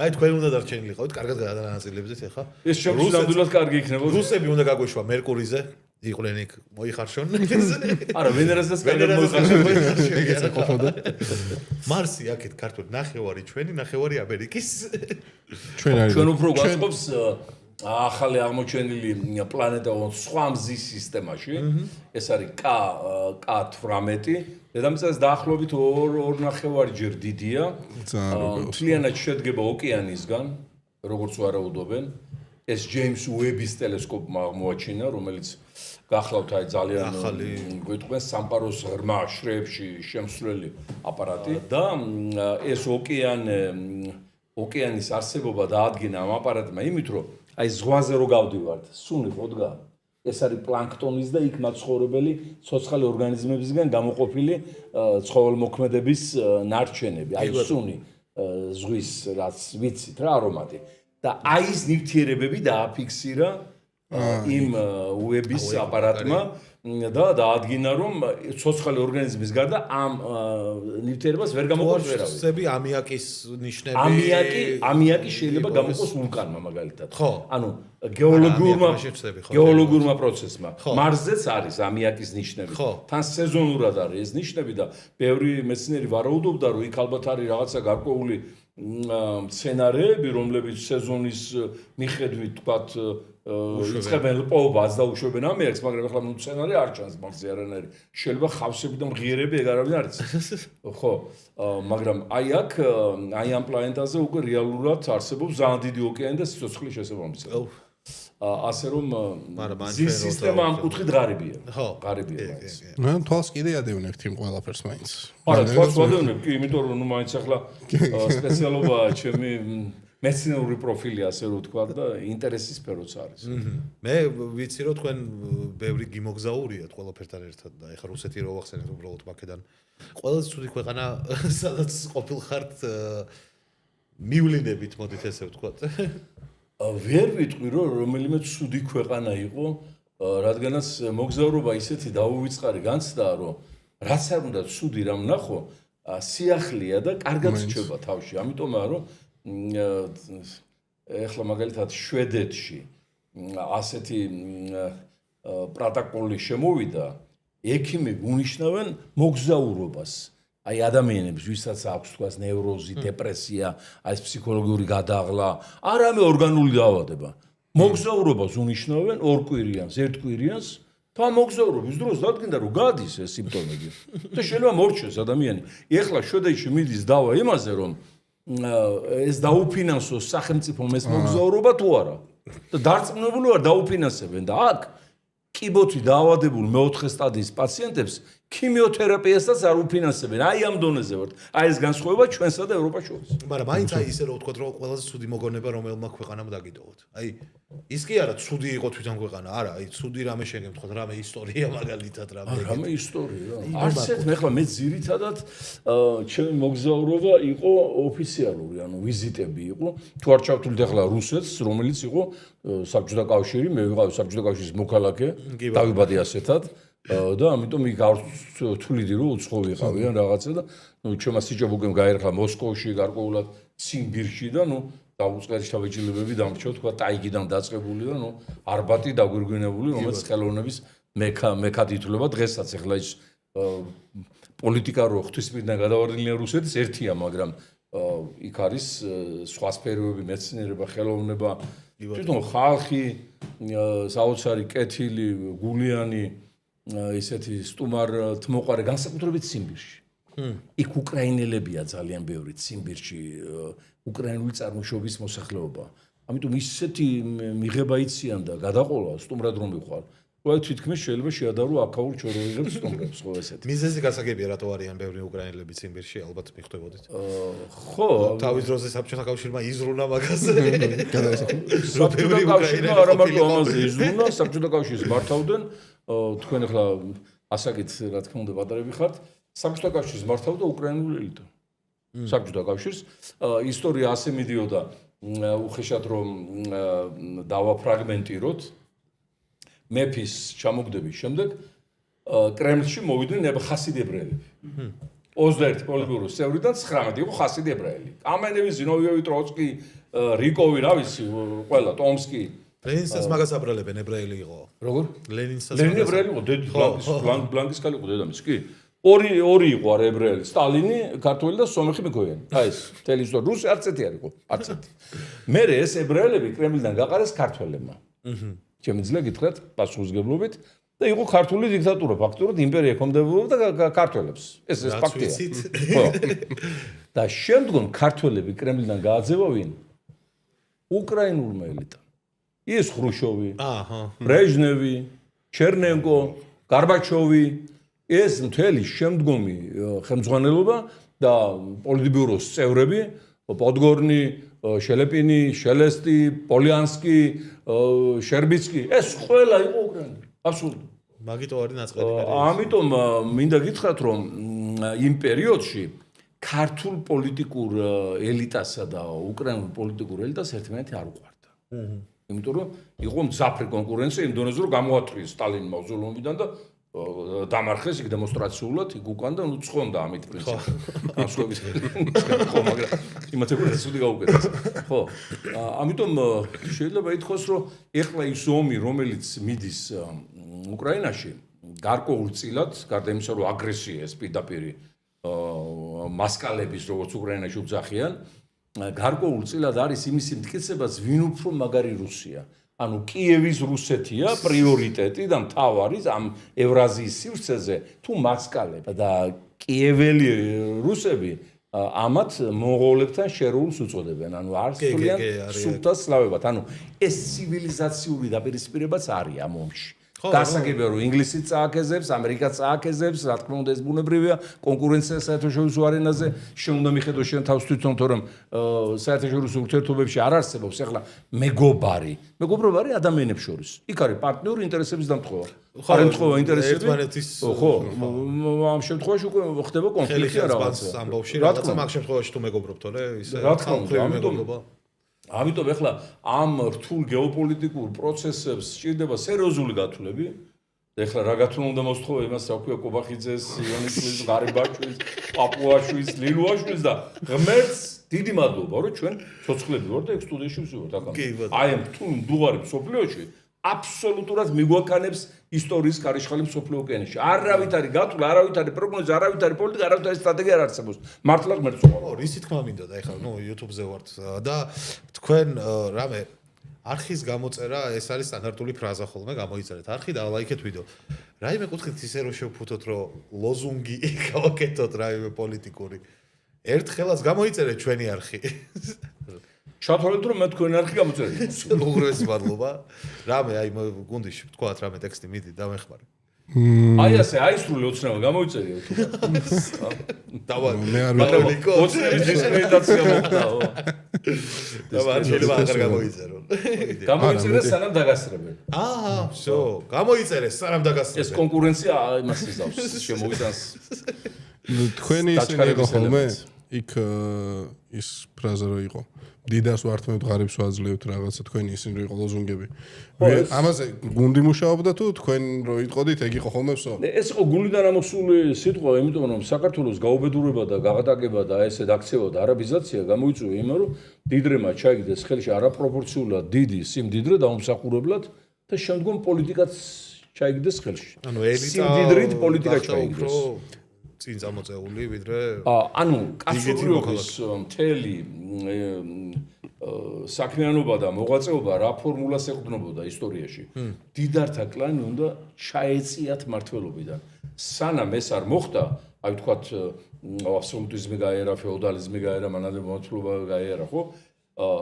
აი თქვენ უნდა დარჩენილიყავით, კარგად გადაანაწილებდეთ ახლა. ეს შემთხვევით ნამდვილად კარგი იქნება. რუსები უნდა გაგვეშვა მერკურიზე, იყვნენ იქ მოიხარშონ. არა, ვენერაზეც კარგად მოიხარშონ. მარსი აქეთ ქართული ნახევარი ჩვენი, ნახევარი ამერიკის. ჩვენ უფრო გვაწყობს ახალი აღმოჩენილი პლანეტა სხვა მზის სისტემაში. ეს არის K18. დედამიწას დაახლოებით 2.5 დიდია. მთლიანად შედგება ოკეანისგან, როგორც ვარაუდობენ. ეს ჯეიმს უების ტელესკოპმა აღმოაჩინა, რომელიც გახლავთ აი ძალიან გვიტყვენ სამყაროს ღრმა შრეებში შემსვლელი აპარატი და ეს ოკეანის არსებობა დაადგინა ამ აპარატმა იმით, რომ აი ზღვაზე რო გავდივართ, სუნი ხო დგა? ეს არის პლანქტონის და იქ მაცხოვრებელი ცოცხალი ორგანიზმებისგან გამოყოფილი ცხოველმოქმედების ნარჩენები, აი სუნი ზღვის რაც ვიცით რა არომატი. და აი ეს ნივთიერებები დააფიქსირა იმ უების აპარატმა და დაადგინა რომ ცოცხალი ორგანიზმის გარდა ამ ნივთიერებას ვერ გამოყოფს ვერავინ. ცები ამიაკის ნიშნები. ამიაკი შეიძლება გამოყოს ვულკანმა მაგალითად. ხო. ანუ გეოლოგურმა პროცესმა. მარსზეც არის ამიაკის ნიშნები. თან სეზონურად არის ეს ნიშნები და ბევრი მეცნიერი ვარაუდობდა რომ იქ ალბათ არის რაღაცა გარკვეული სცენარეები, რომლებიც სეზონის მიხედვით თქვათ იწყებენ პოვებას და უშვებენ ამიაკს, მაგრამ ახლა ნუ სცენარი არ ჩანს მაგზე არანაირი. შეიძლება ხავსები და მღიერები ეგ არავინ არ იცის. ხო, მაგრამ აი აქ აი ამ პლანეტაზე უკვე რეალურად არსებობს ძალიან დიდი ოკეანი და სიცოცხლის შესაბამისად. ასე რომ ზის სისტემა ამ კუთხით ღარიბია. ხო, ღარიბია მაინც. მე თვალს კიდე ადევნებთ იმ ყველაფერს მაინც. არა, თვალს ვადევნებ კი, იმიტომ რომ ნუ მაინც ახლა სპეციალობა ჩემი მეცნიერული პროფილი ასე რომ თქვა და ინტერესის სფეროც არის. მე ვიცი რომ თქვენ ბევრი გიმოგზაურიათ ყველაფერთან ერთად და ეხლა რუსეთი რო ვახსენეთ უბრალოდ მაკედან. ყველაზე ცუდი ქვეყანა სადაც ყოფილხართ მივლინებით მოდით ესე ვთქვათ. ვერ ვიტყვი რომ რომელიმე ცუდი ქვეყანა იყო, რადგანაც მოგზაურობა ისეთი დაუვიწყარი განცდა, რომ რაც არ უნდა ცუდი რამ ნახო, სიახლეა და კარგად რჩება თავში. ამიტომაა რომ ეხლა მაგალითად შვედეთში ასეთი პროტოკოლი შემოვიდა, ექიმები უნიშნავენ მოგზაურობას. აი ადამიანებს, ვისაც აქვს თქვას ნევროზი, დეპრესია, აი ეს ფსიქოლოგიური გადაღლა, არამე ორგანული დაავადება. მოგზაურობას უნიშნავენ ორ კვირიანს, ერთ კვირიანს, თან მოგზაურობის დროს დადგინდა რომ გადის ეს სიმპტომები. და შეიძლება მორჩეს ადამიანი. ეხლა შვედეთში მიდის დავა იმაზე, რომ ეს დაუფინანსოს სახელმწიფომ ეს მოგზაურობა თუ არა. და დარწმუნებული ვარ დაუფინანსებენ და აქ კიბოთი დაავადებულ მეოთხე სტადიის პაციენტებს ქიმიოთერაპიასაც არ უფინანსებენ. აი ამ დონეზე ვართ. აი ეს განსხვავება ჩვენსა და ევროპას შორის. მაგრამ მაინც აი ისე რომ ვთქვათ რომ ყველაზე ცუდი მოგონება რომელმა ქვეყანამ დაგიდოვოთ. აი ის კი არა ცუდი იყო თვითონ ქვეყანა, არა, აი ცუდი რამე შეგემ თქვათ, რამე ისტორია მაგალითად რამე ისტორია. არც ერთ ეხლა მე ძირითადად ჩემი მოგზაურობა იყო ოფიციალური, ანუ ვიზიტები იყო. თუ არ ჩავთვლით ეხლა რუსეთს, რომელიც იყო საბჭოთა კავშირი, მე ვიყავი საბჭოთა კავშირის მოქალაქე, დავიბადე ასეთად. და ამიტომ იქ არ თვლიდი რომ უცხო ვიყავიან რაღაცა და ნუ ჩემმა სიჭაბუკემ გაერხა მოსკოვში, გარკვეულად ციმბირში და ნუ დაუწყერის თავეჭილებები დამრჩა თქვა ტაიგიდან დაწყებული და ნუ არბატი დაგვირგვინებული, რომელიც ხელოვნების მექად ითვლება დღესაც. ეხლა ის პოლიტიკა რო ღვთისმირიდან გადავარდნილია რუსეთის ერთია, მაგრამ იქ არის სხვა სფეროები, მეცნიერება, ხელოვნება, თვითონ ხალხი, საოცარი კეთილი, გულიანი ისეთი სტუმართმოყვარე განსაკუთრებით ციმბირში. იქ უკრაინელებია ძალიან ბევრი ციმბირში, უკრაინული წარმოშობის მოსახლეობა. ამიტომ ისეთი მიღება იციან და გადაყოლა სტუმრად რომ მიყვალ. ყველა თითქმის შეიძლება შეადარო აქაურ ჩოროიღებს სტუმრებს ხო ესეთი. მიზეზი გასაგებია რატო არიან ბევრი უკრაინელები ციმბირში, ალბათ მიხვდებოდით. ხო, თავის დროზე საბჭოთა კავშირმა იზრუნა მაგაზე. საბჭოთა კავშირმა არა მარტო ამაზე იზრუნა, საბჭოთა კავშირს მართავდნენ თქვენ ახლა ასაკით რა თქმა უნდა პატარები ხართ, საბჭოთა კავშირს მართავდა უკრაინული ელიტა. საბჭოთა კავშირს. ისტორია ასე მიდიოდა უხეშად რომ დავაფრაგმენტიროთ. მეფის ჩამოგდების შემდეგ კრემლში მოვიდნენ ხასიდ ებრაელები. 21 პოლიტბიუროს წევრიდან 19 იყო ხასიდ ებრაელი. კამენევი, ზინოვიევი, ტროცკი, რიკოვი, რა ვიცი, ყველა ტომსკი. ლენინსაც მაგას აბრალებენ ებრაელი იყო. როგორ? ლენინსაც ლენინი ებრაელი იყო, ბლანკის ქალი იყო დედამისი, კი. ორი იყო არა ებრაელი, სტალინი, ქართველი და სომეხი მიქოიანი. აი ეს, მთელი ისტორია, რუსი არც ერთი არ იყო, არც ერთი. მერე ეს ებრაელები კრემლიდან გაყარეს ქართველებმა. შემიძლია გითხრათ პასუხისგებლობით და იყო ქართული დიქტატურა, ფაქტობრივად იმპერია ეკონომდებოდა ქართველებს. ეს ფაქტია. ხო. და შემდგომ ქართველები კრემლიდან გააძევავენ უკრაინულმა ელიტამ. ის ხრუშოვი, ბრეჟნევი, ჩერნენკო, გარბაჩოვი, ეს მთელი შემდგომი ხელმძღვანელობა და პოლიტბიუროს წევრები, პოდგორნი, შელეპინი, შელესტი, პოლიანსკი, შერბიცკი, ეს ყველა იყო უკრაინელი. აბსოლუტურად. მაგიტო არის ნაწყვეტი. ამიტომ მინდა გითხრათ, რომ იმ პერიოდში ქართულ პოლიტიკურ ელიტასა და უკრაინულ პოლიტიკურ ელიტას ერთმანეთი არ უყვარდა. იმიტომ რომ იყო მძაფრი კონკურენცია იმ დონეზე, რომ გამოათრიეს სტალინმა ზულუმიდან და დამარხეს იქ დემონსტრაციულად იქ უკან და ნუ ცხონდა ამით პრინციპი. განსხვავებით ხო, მაგრამ იმათ ეგრეთ ცუდი გაუკეთეს. ხო. ამიტომ შეიძლება ითქვას, რომ ეხლა ის ომი, რომელიც მიდის უკრაინაში, გარკვეულწილად, გარდა იმისა, რომ აგრესია ეს პირდაპირი მასკალების როგორც უკრაინაში უძახიან, გარკვეულწილად არის იმის მტკიცებაც, ვინ უფრო მაგარი რუსია. ანუ კიევის რუსეთია პრიორიტეტი და მთავარი ამ ევრაზიის სივრცეზე თუ მასკალები და კიეველი რუსები ამათ მონღოლებთან შერეულს უწოდებენ. ანუ არც თვლიან სულთა სლავებად. ანუ ეს ცივილიზაციური დაპირისპირებაც არის ამ ომში. გასაგებია რომ ინგლისიც წააკეზებს, ამერიკაც წააკეზებს, რა თქმა უნდა ეს ბუნებრივია, კონკურენცია საერთაშორისო არენაზე შეუნდა მიხედოს შენ თავს თვითონ, თორემ საერთაშორისო ურთიერთობებში არ არსებობს ახლა მეგობრობა არის ადამიანებს შორის. იქ არის პარტნიორი ინტერესების დამტყობა. არ ემთხოვა ინტერესები. ხო, ამ შემთხვევაში უკვე ხდება კონფლიქტი რაღაცა. ამბავში რაღაცა მაგ შემთხვევაში თუ მეგობრობთ, თორე ისე რა თქმა უნდა, ამიტომ ახლა ამ რთულ გეოპოლიტიკურ პროცესებს სჭირდება სერიოზული გათვლები. ეხლა რა გათვლა უნდა მოსთხოვა იმას, რა ქვია კობახიძეს, იონიშვილის, ღარიბაშვილის, პაპუაშვილის, ლილუაშვილის და ღმერთს დიდი მადლობა, რომ ჩვენ ცოცხლები ვართ და ეგ სტუდიაში ვსვივართ აქ. აი ამ რთულ მდუღარი მსოფლიოში აბსოლუტურად მიგვაქანებს ისტორიის კარიშხალი მსოფლიო ოკეანეში. არავით არის გათვლა, არავით არის პროგნოზი, არავით არის პოლიტიკა, არავით არის სტრატეგია არ არსებობს. მართლა ღმერთს უყვარს. რისი თქმა მინდა და ეხლა ნუ YouTube-ზე ვართ და თქვენ რამე არხის გამოწერა ეს არის სტანდარტული ფრაზა ხოლმე გამოიწერეთ არხი და ლაიქეთ ვიდეო. რაიმე კუთხით ისე რომ შევფუთოთ რომ ლოზუნგი გავაკეთოთ რაიმე პოლიტიკური. ერთხელაც გამოიწერეთ ჩვენი არხი. შათვალეთ რომ მე თქვენ არხი გამოწერეთ. უღრესი მადლობა. რამე აი გუნდიში თქვათ რამე ტექსტი მიდი დამეხმარე. აი ასე აისრული ოცნება გამოიწერე YouTube-ზე. დავა მე არ მადლიკო. ოცნების დისკრედიტაცია მოხდაო. დავა შეიძლება აღარ გამოიწერო. გამოიწერე სანამ დაგასწრებენ. აჰა, всё. გამოიწერე სანამ დაგასწრებენ. ეს კონკურენცია იმას იზავს, შემოვიტანს. თქვენი ისინი იყო ხოლმე იქ ის ფრაზა რო იყო დიდას ვართმევთ ღარიბს ვაძლევთ რაღაცა თქვენი ისინი რო იყო ლოზუნგები. ამაზე გუნდი მუშაობდა თუ თქვენ რო იტყოდით ეგ იყო ხოლმე ვსო? ეს იყო გულიდან ამოსული სიტყვა, იმიტომ რომ საქართველოს გაუბედურება და გაღადაგება და ესეთ აქცია და არაბიზაცია გამოიწვია იმან რომ დიდრემა ჩაიგდეს ხელში არაპროპორციულად დიდი სიმდიდრე დაუმსახურებლად და შემდგომ პოლიტიკაც ჩაიგდეს ხელში. ანუ ელიტა სიმდიდრით პოლიტიკა ჩაიგდეს. წინ წამოწეული ვიდრე ანუ კაცობრიობის მთელი საქმიანობა და მოღვაწეობა რა ფორმულას ეყრდნობოდა ისტორიაში. დიდართა კლანი უნდა ჩაეწიათ მმართველობიდან. სანამ ეს არ მოხდა, აი ვთქვათ, აბსოლუტიზმი გაერა, ფეოდალიზმი გაერა, მანამდე მმართველობა გაერა, ხო?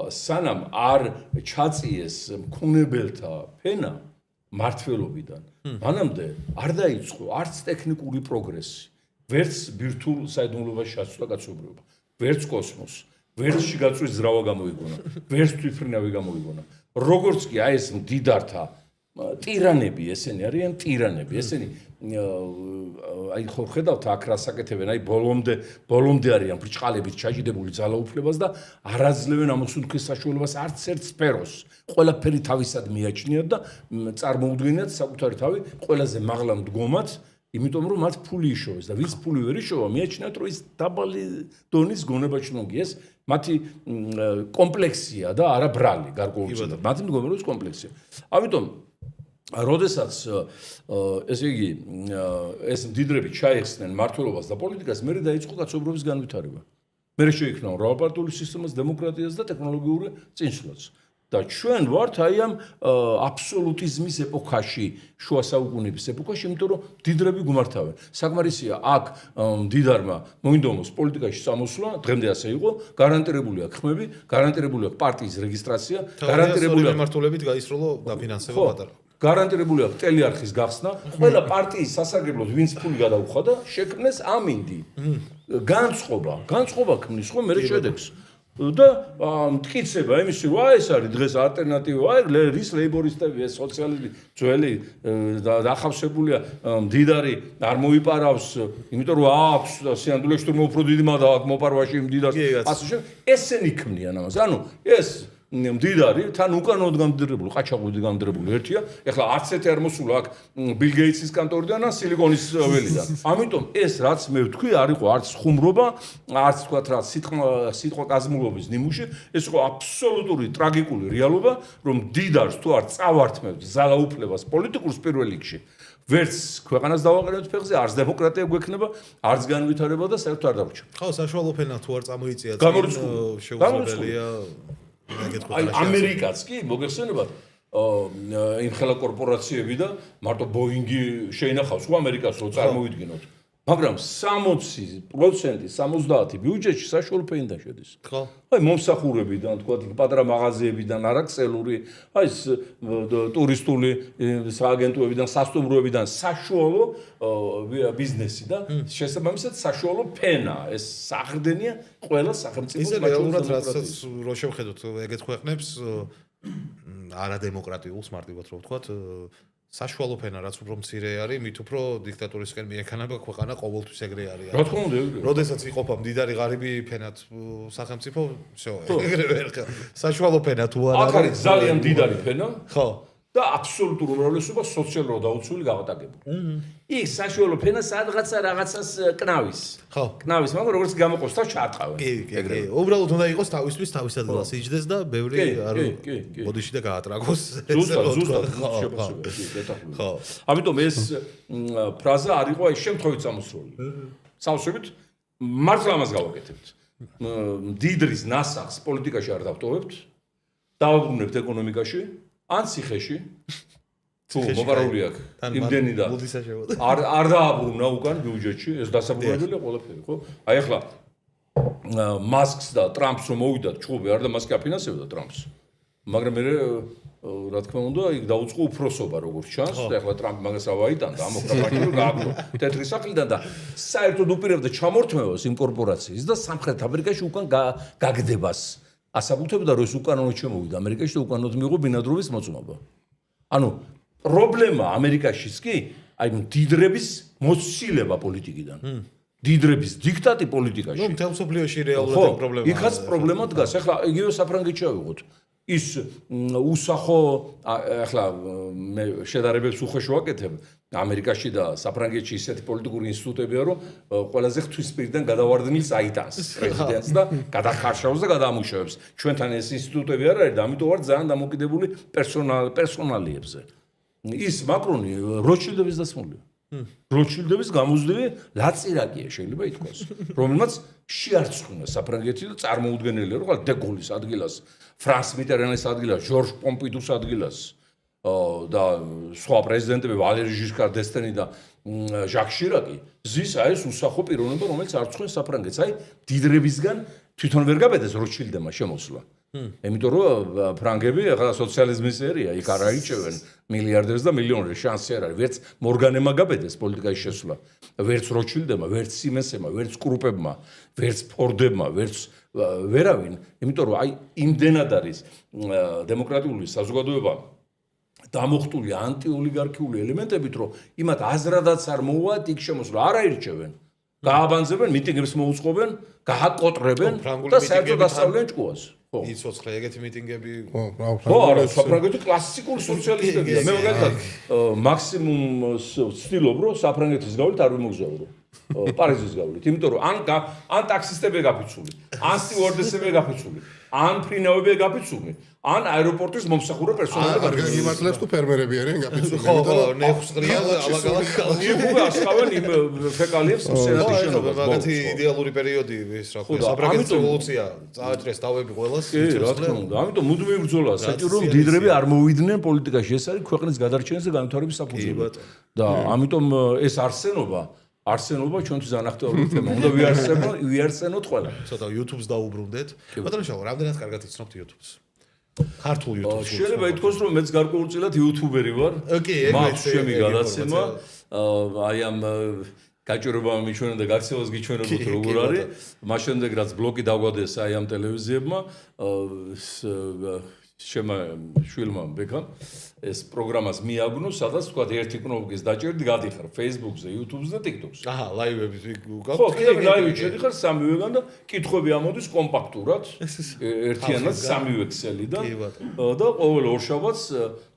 სანამ არ ჩაწიეს მქონებელთა ფენა მმართველობიდან, მანამდე არ დაიწყო არც ტექნიკური პროგრესი. ვერც ბირთვულ საიდუმლოებაში ჩაცვლა კაცობრიობა, ვერც კოსმოსი, ვერც შიგაწვის ზრავა გამოიგონა, ვერც თვითმფრინავი გამოიგონა. როგორც კი აი ეს მდიდართა ტირანები ესენი არიან ტირანები, ესენი აი ხო ხედავთ აქ რას აკეთებენ, აი ბოლომდე არიან ბრჭყალებით ჩაჭიდებული ძალაუფლებას და არაძლევენ ამოსუნთქვის საშუალებას არც ერთ სფეროს. ყველაფერი თავისად მიაჩნიათ და წარმოუდგენიათ საკუთარი თავი ყველაზე მაღლა მდგომად, იმიტომ რომ მათ ფული იშოვეს და ვინც ფული ვერ იშოვა, მიაჩნიათ რომ ის დაბალი დონის გონებაჩნოგი ეს მათი კომპლექსია და არა ბრალი გარკვეულწილად. მათი მდგომარეობის კომპლექსია. ამიტომ როდესაც ესე იგი ეს მდიდრები ჩაეხსნენ მმართველობას და პოლიტიკას, მერე დაიწყო კაცობრიობის განვითარება. მერე შეიქმნა მრავალპარტიული სისტემას, დემოკრატიას და ტექნოლოგიური წინსვლაც. და ჩვენ ვართ აი ამ აბსოლუტიზმის ეპოქაში, შუა საუკუნეების ეპოქაში, იმიტომ რომ მდიდრები გუმართავენ. საკმარისია აქ მდიდარმა მოინდომოს პოლიტიკაში წამოსვლა, დღემდე ასე იყო, გარანტირებული აქვს ხმები, გარანტირებული აქვს პარტიის რეგისტრაცია, გარანტირებული აქვს მმართველობით გაისროლო დაფინანსება პატარა. გარანტირებული აქვს ტელიარხის გახსნა, ყველა პარტიის სასარგებლოდ ვინც ფული გადაუხდა და შექმნეს ამინდი. განწყობა ქმნის ხო მე შედეგს. და მტკიცება იმისი რა ეს არის დღეს ალტერნატივა აი რის ლეიბორისტები ეს სოციალიზმი ძველი დახავსებულია მდიდარი არ მოიპარავს იმიტომ რომ აქვს სიანდულეში თურმე უფრო დიდი მადა აქვს მოპარვაში მდიდარს ასე შემდეგ ესენი ქმნიან ამას ანუ ეს მდიდარი თან უკანონოდ გამდიდრებული ყაჩაღურით გამდიდრებული ერთია ეხლა არც ერთი არ მოსულა აქ ბილ გეიტსის კანტორიდან ან სილიკონის ველიდან ამიტომ ეს რაც მე ვთქვი არ იყო არც ხუმრობა არც თქვათ რა სიტყვა კაზმულობის ნიმუში ეს იყო აბსოლუტური ტრაგიკული რეალობა რომ მდიდარს თუ არ წავართმევთ ძალაუფლებას პოლიტიკურს პირველ რიგში ვერც ქვეყანას დავაყენებთ ფეხზე არც დემოკრატია გვექნება არც განვითარება და საერთოდ არ დავრჩა ხო საშუალო ფენა თუ არ წამოიწია შეუძლებელია აი ამერიკაც კი მოგეხსენებათ იმ ხელა კორპორაციები და მარტო ბოინგი შეინახავს ხო ამერიკას რო წარმოვიდგინოთ მაგრამ 60% 70 ბიუჯეტში საშუალო ფენიდან შედის ხო აი მომსახურებიდან თქვა იქ პატარა მაღაზიებიდან არაქსელური აი ეს ტურისტული სააგენტოებიდან სასტუმროებიდან საშუალო ბიზნესი და შესაბამისად საშუალო ფენა ეს საყრდენია ყველა სახელმწიფოს ისე რეალურად რასაც რო შევხედოთ ეგეთ ქვეყნებს არადემოკრატიულს მარტივად რო ვთქვათ საშუალო ფენა რაც უფრო მცირე არის, მით უფრო დიქტატურისკენ მიექანება ქვეყანა ყოველთვის ეგრე არის. რა თქმა უნდა, ეგრე. როდესაც იყოფა მდიდარი ღარიბი ფენად სახელმწიფო, всё, ეგრე ვერ ხარ. საშუალო ფენა თუ არ არის. აქ არის ძალიან მდიდარი ფენა. ხო. და აბსოლუტურ უმრავლესობა სოციალურად დაუცველი გავატაკებული. ის საშუალო ფენა სადღაცა რაღაცას კნავის. ხო. კნავის, მაგრამ როგორც გამოყოს თან ჩაატყავენ. ეგრე. უბრალოდ უნდა იყოს თავისთვის თავის ადგილას იჯდეს და ბევრი არ ბოდიში და გაატრაგოს. ზუსტად. ხო. ამიტომ ეს ფრაზა არ იყო ეს შემთხვევით სამოსროლი. სამოსროლით მართლა ამას გავაკეთებთ. მდიდრის ნასახს პოლიტიკაში არ დავტოვებთ. დავაბრუნებთ ეკონომიკაში. ან ციხეში თუ მოპარული აქვს იმდენი და არ დააბრუნა უკან ბიუჯეტში ეს დასაბრუნებელია ყველაფერი ხო აი ახლა მასკს და ტრამპს რომ მოვიდათ ჩხუბი არ და მასკი აფინანსებდა ტრამპს მაგრამ მე რა თქმა უნდა იქ დაუწყო უფროსობა როგორც ჩანს და ახლა ტრამპი მაგას ავაიტანდა ამოკრაფაჭირო გააგდო თეთრი სახლიდან და საერთოდ უპირებდა ჩამორთმევას იმ კორპორაციის და სამხრეთ ამერიკაში უკან გაგდებას ასაბუთებდა რომ ეს უკანონოდ შემოვიდა ამერიკაში და უკანონოდ მიიღო ბინადრობის მოწმობა. ანუ პრობლემა ამერიკაშიც კი აი მდიდრების მოსილება პოლიტიკიდან. მდიდრების დიქტატი პოლიტიკაში. ნუ მთელ მსოფლიოში რეალურად პრობლემაა. იქაც პრობლემა დგას. ახლა იგივე საფრანგეთში ავიღოთ. ის უსახო ახლა მე შედარებებს უხეშ ვაკეთებ ამერიკაში და საფრანგეთში ისეთი პოლიტიკური ინსტიტუტებია რომ ყველაზე ღვთისმფრიდან გადავარდნილს აიტანს პრეზიდენტს და გადახარშავს და გადაამუშავებს ჩვენთან ეს ინსტიტუტები არ არის და ამიტომ ვარ ძალიან დამოკიდებული პერსონალიებზე ის მაკრონი როჩილდების დასმულია როჩილდების გამოზრდილი ლაწირაკია შეიძლება ითქვას რომელმაც შეარწმუნა საფრანგეთი და წარმოუდგენელია რომ დეგოლის ადგილას ფრანს მიტერანის ადგილას ჟორჟ პომპიდუს ადგილას და სხვა პრეზიდენტები ვალერი ჟისკარ დესტენი და ჟაკ შირაკი ზის აი ეს უსახო პიროვნება რომელიც არწმუნს საფრანგეთს აი დიდრებისგან თვითონ ვერ გაბედეს როჩილდებმა შემოსვლა იმიტომ რომ ფრანგები ახლა სოციალიზმის ერია იქ არ აიჭევენ მილიარდერს და მილიონერს შანსი არ არის ვერც მორგანემა გაბედეს პოლიტიკაში შესვლა ვერც როჩილდებმა ვერც სიმენსებმა ვერც კრუპებმა ვერც ფორდებმა ვერც ვერავინ იმიტომ რომ აი იმდენად არის დემოკრატიული საზოგადოება დამოხტული ანტიოლიგარქიული ელემენტებით, რომ იმათ აზრადაც არ მოუვათ იქ შემოსვლა, არ აირჩევენ. გააბანძებენ, მიტინგებს მოუწყობენ, გააკოტრებენ და საერთოდ ასწავლიან ჭკუას. ხო. იცოცხლე ეგეთი მიტინგები. ხო, არა, საფრანგეთი კლასიკური სოციალისტებია. მე მაგალითად მაქსიმუმ ვცდილობ, რომ საფრანგეთის გავლით არ ვიმოგზაურო. პარიზის გავლით, იმიტომ რომ ან ტაქსისტები გაფიცული, ან სტიუარდესები გაფიცული, ან ფრინავები გაფიცული, ან აეროპორტის მომსახურე პერსონალი არ გაგიმართლებს თუ ფერმერები არიან გაფიცული. ხო, ნეხსყრია ალაგ-ალაგ ხალხი. ასხავენ იმ ფეკალიებს სენატის შენობას. მაგათი იდეალური პერიოდი ის რა ქვია, საფრანგეთის რევოლუცია წააჭრეს დავები ყველას. კი, რა თქმა უნდა. ამიტომ მუდმივი ბრძოლაა საჭირო, რომ დიდრები არ მოვიდნენ პოლიტიკაში. ეს არის ქვეყნის გადარჩენის და განვითარების საფუძველი. და ამიტომ ეს არსენობა ჩვენთვის ანახტეული თემა. უნდა ვიარსენოთ ყველა. ცოტა YouTube-ს დაუბრუნდეთ. ბატონო შალო, რამდენად კარგად იცნობთ YouTube-ს? ქართულ YouTube-ს. შეიძლება ითქვას, რომ მეც გარკვეულწილად YouTuber-ი ვარ. კი, მაქვს ჩემი გადაცემა. აი ამ გაჭირობა მიჩვენა და გაქცევას გიჩვენებოთ როგორ არის. მას შემდეგ რაც ბლოკი დაგვადეს აი ამ ტელევიზიებმა, შემა შვილმა ბეკამ ეს პროგრამას მიაგნო, სადაც თქვა ერთი კნოპკის დაჭერით გადიხარ Facebook-ზე, YouTube-ზე და TikTok-ზე. აჰა, ლაივები გქონდა. ხო, კიდევ ლაივით შედიხარ სამივეგან და კითხვები ამოდის კომპაქტურად, ერთიანად სამივე ქსელიდან და ყოველ ორშაბათს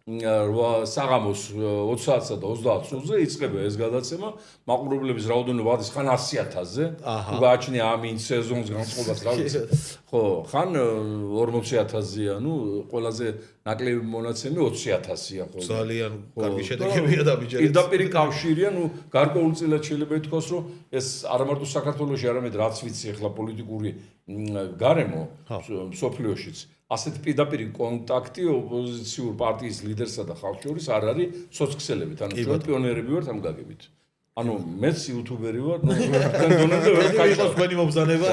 საღამოს 20 საათსა და 30 წუთზე იწყება ეს გადაცემა. მაყურებლების რაოდენობა არის ხან 100,000-ზე. თუ გააჩნია ამ სეზონს განწყობას რა ვიცი. ხო, ხან 40,000-ია, ნუ ყველაზე ნაკლები მონაცემი 20,000-ია ხო. ძალიან კარგი შედეგებია დაბიჯერეთ. პირდაპირ კავშირია, ნუ გარკვეულწილად შეიძლება ითქვას, რომ ეს არა მარტო საქართველოში, არამედ რაც ვიცი ახლა პოლიტიკური გარემო სოფლიოშიც ასეთ პირდაპირ კონტაქტი ოპოზიციურ პარტიის ლიდერსა და ხალხს შორის არ არის სოციქსელებით, ანუ ჩვენ პიონერები ვართ ამ გაგებით. ანუ მეც იუთუბერი ვარ, ნუ თქვენ დონეზე ვერ გაიყოს თქვენი მომზადება.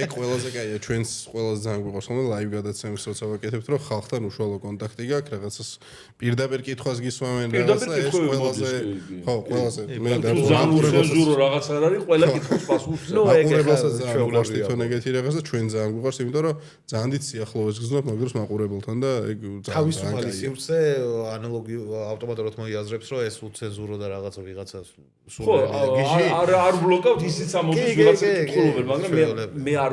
ეგ ყველაზე კაია, ჩვენს ყველაზე ძალიან გვიყვარს, რომ ლაივ გადაცემის როცა ვაკეთებთ, რომ ხალხთან უშუალო კონტაქტი გაქვს, რაღაცას პირდაპირ კითხვას გისვამენ, რაღაცა ეს ყველაზე ხო, ყველაზე მე და ზანურებაზურო რაღაც არ არის, ყველა კითხვის პასუხს. ნუ ეგ მაყურებელსაც ძალიან გვიყვარს თვითონ ეგეთი რაღაცა, ჩვენ ძალიან გვიყვარს, იმიტომ რომ ძალიან დიდ სიახლოვეს გრძნობ მაგდროს მაყურებელთან და ეგ თავისუფალი სივრცე ანალოგი ავტომატურად მოიაზრებს, რომ ეს უცენზურო და რაღაცა ვიღაცას ხო, არ ბლოკავთ ისიც ამოდის ვიღაცა კითხულობენ, მაგრამ მე არ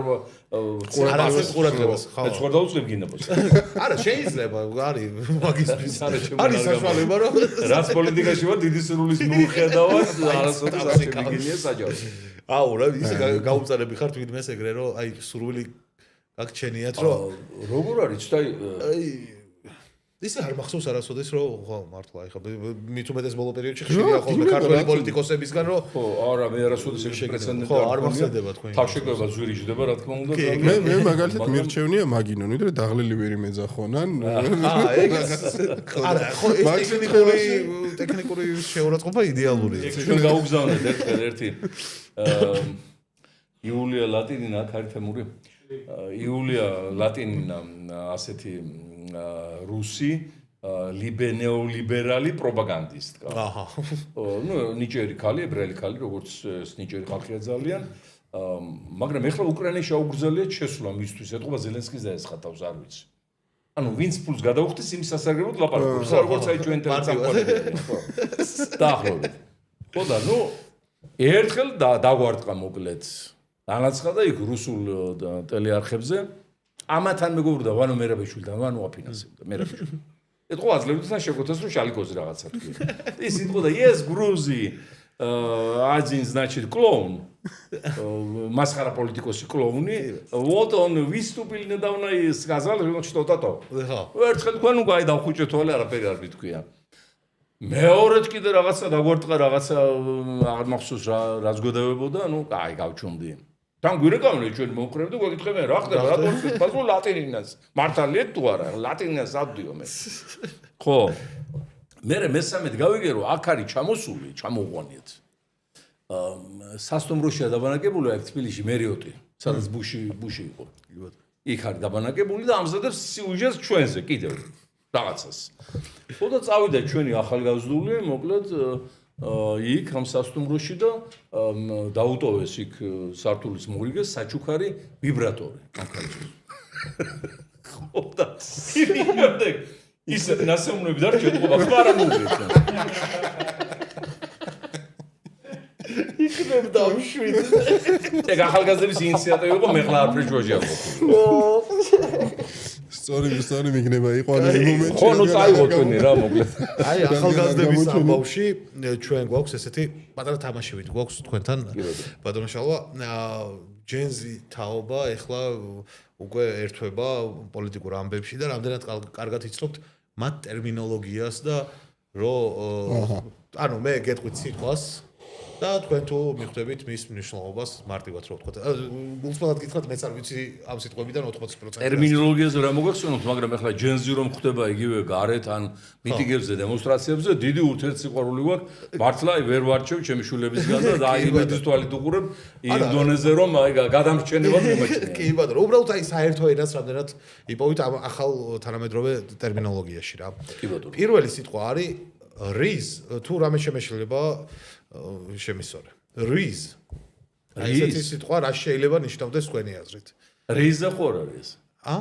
ყურადღებას ხო. მე სხვა დაუძლებ გინდას. არა, შეიძლება, არის მაგისტრის არის საშუალება, რომ რაც პოლიტიკაში ვარ, დიდი სრულის მიუხედავად, არასოდეს არ შემიგინია საჯარო. აუ, რა ისე გაუწარები ხართ ვინმეს ეგრე, რომ აი სურვილი გაგჩენიათ, რომ როგორ არის, ცოტა ისე არ მახსოვს არასოდეს, რომ ხო, მართლა, ეხლა მით უმეტეს ბოლო პერიოდში ხშირია ხოლმე ქართველი პოლიტიკოსებისგან, რომ ხო, არა, მე არასოდეს ეგ პრეცედენტი ხო, არ მახსენდება თქვენი. თავშეკრება ზვირიჯდება, რა თქმა უნდა. მე მაგალითად მირჩევნია მაგინონ, ვიდრე დაღლილი ვერი მეძახონან. ეგ არა, ხო, ეს ტექნიკური შეურაცხყოფა იდეალურია. ჩვენ გაუგზავნეთ ერთი იულია ლატინინა, ქარი თემური. იულია ლატინინა ასეთი რუსი ნეოლიბერალი პროპაგანდისტკა. აჰა. ნუ ნიჭიერი ქალი, ებრაელი ქალი, როგორც ნიჭიერი ხალხია ძალიან. მაგრამ ეხლა უკრაინაში აუგრძელიათ შესვლა მისთვის, ეთყობა ზელენსკის დაესხატავს, არ ვიცი. ანუ ვინც ფულს გადაუხდის, იმის სასარგებლოდ ლაპარაკობს, როგორც აი ჩვენ თელესამყაროები, ხო. დაახლოებით. ხო და ნუ ერთხელ დაგვარტყა მოკლედ. განაცხადა იქ რუსულ ტელეარხებზე ამათან მეგობრდა ვანო მერაბიშვილთან ვანო აფინანსებდა მერაბიშვილი. ეთყო აძლევდნენ შეგვეცეს რომ შალიკოზე რაღაცა თქვი. ის იტყოდა yes грузи один значит клоун. Масхара политикоси клоуни. Вот он выступил недавно и сказал что-то то. ერთხელ თქვენ უკვე აი დავხუჭეთ თვალე არაფერი არ მითქვია. მეორედ კიდე რაღაცა დაგვარტყა რაღაცა აღარ მახსოვს რაც გვედავებოდა, ნუ კაი გავჩუმდი. თან გვირეკავენ ჩვენ მომხრევდი გვეკითხებიან რა ხდება რატომ ფასო ლატინინას მართალია თუ არა ლატინინას ავდიო მე ხო მე მესამედ გავიგე რომ აქ არის ჩამოსული ჩამოუყვანიეთ სასტუმროშია დაბანაკებული აქ თბილისში მერიოტი სადაც ბუში იყო იქ არის დაბანაკებული და ამზადებს სიუჟეტს ჩვენზე კიდევ რაღაცას ხო და წავიდა ჩვენი ახალგაზრდული მოკლედ იქ ამ სასტუმროში და დაუტოვეს იქ სართულის მორიგეს საჩუქარი ვიბრატორი ამ ქალისთვის. ხო და შემდეგ ისეთ ნასეუნები და რჩეთყობას მაგრამ არ მოუგებთ. იქნებდა შვიდ. ეგ ახალგაზრდების ინიციატივა იყო, მე ხლა არაფერი ჯოჯია ყოფილი. სწორი მიგნება იყო ამ მომენტში. ხო, ნუ წაიღო თქვენი რა მოკლედ. აი ახალგაზრდების ამბავში ჩვენ გვაქვს ესეთი პატარა თამაშივით გვაქვს თქვენთან ბატონო შალვა ჯენზი თაობა ეხლა უკვე ერთვება პოლიტიკურ ამბებში და რამდენად კარგად იცნობთ მათ ტერმინოლოგიას და ანუ მე გეტყვით სიტყვას და თქვენ თუ მიხვდებით მის მნიშვნელობას მარტივად რო ვთქვათ. გულწრფელად გითხრათ მეც არ ვიცი ამ სიტყვებიდან 80%. ტერმინოლოგიაზე რა მოგახსენოთ, მაგრამ ეხლა ჯენზი რომ ხდება იგივე გარეთ ან მიტინგებზე, დემონსტრაციებზე, დიდი ურთიერთსიყვარული გვაქვს. მართლა ვერ ვარჩევ ჩემი შვილებისგან და აი იმედის თვალით უყურებ ინდონეზე რომ აი გადამრჩენება მომეჩნია. კი ბატონო, უბრალოდ აი საერთო ენას რამდენად იპოვით ამ ახალ თანამედროვე ტერმინოლოგიაში რა. კი ბატონო. პირველი სიტყვა არის რის თუ რამე შემეშლება შემისორე. რის. აი ესეთი სიტყვა რა შეიძლება ნიშნავდეს თქვენი აზრით? რიზა ხო არ არის? ა?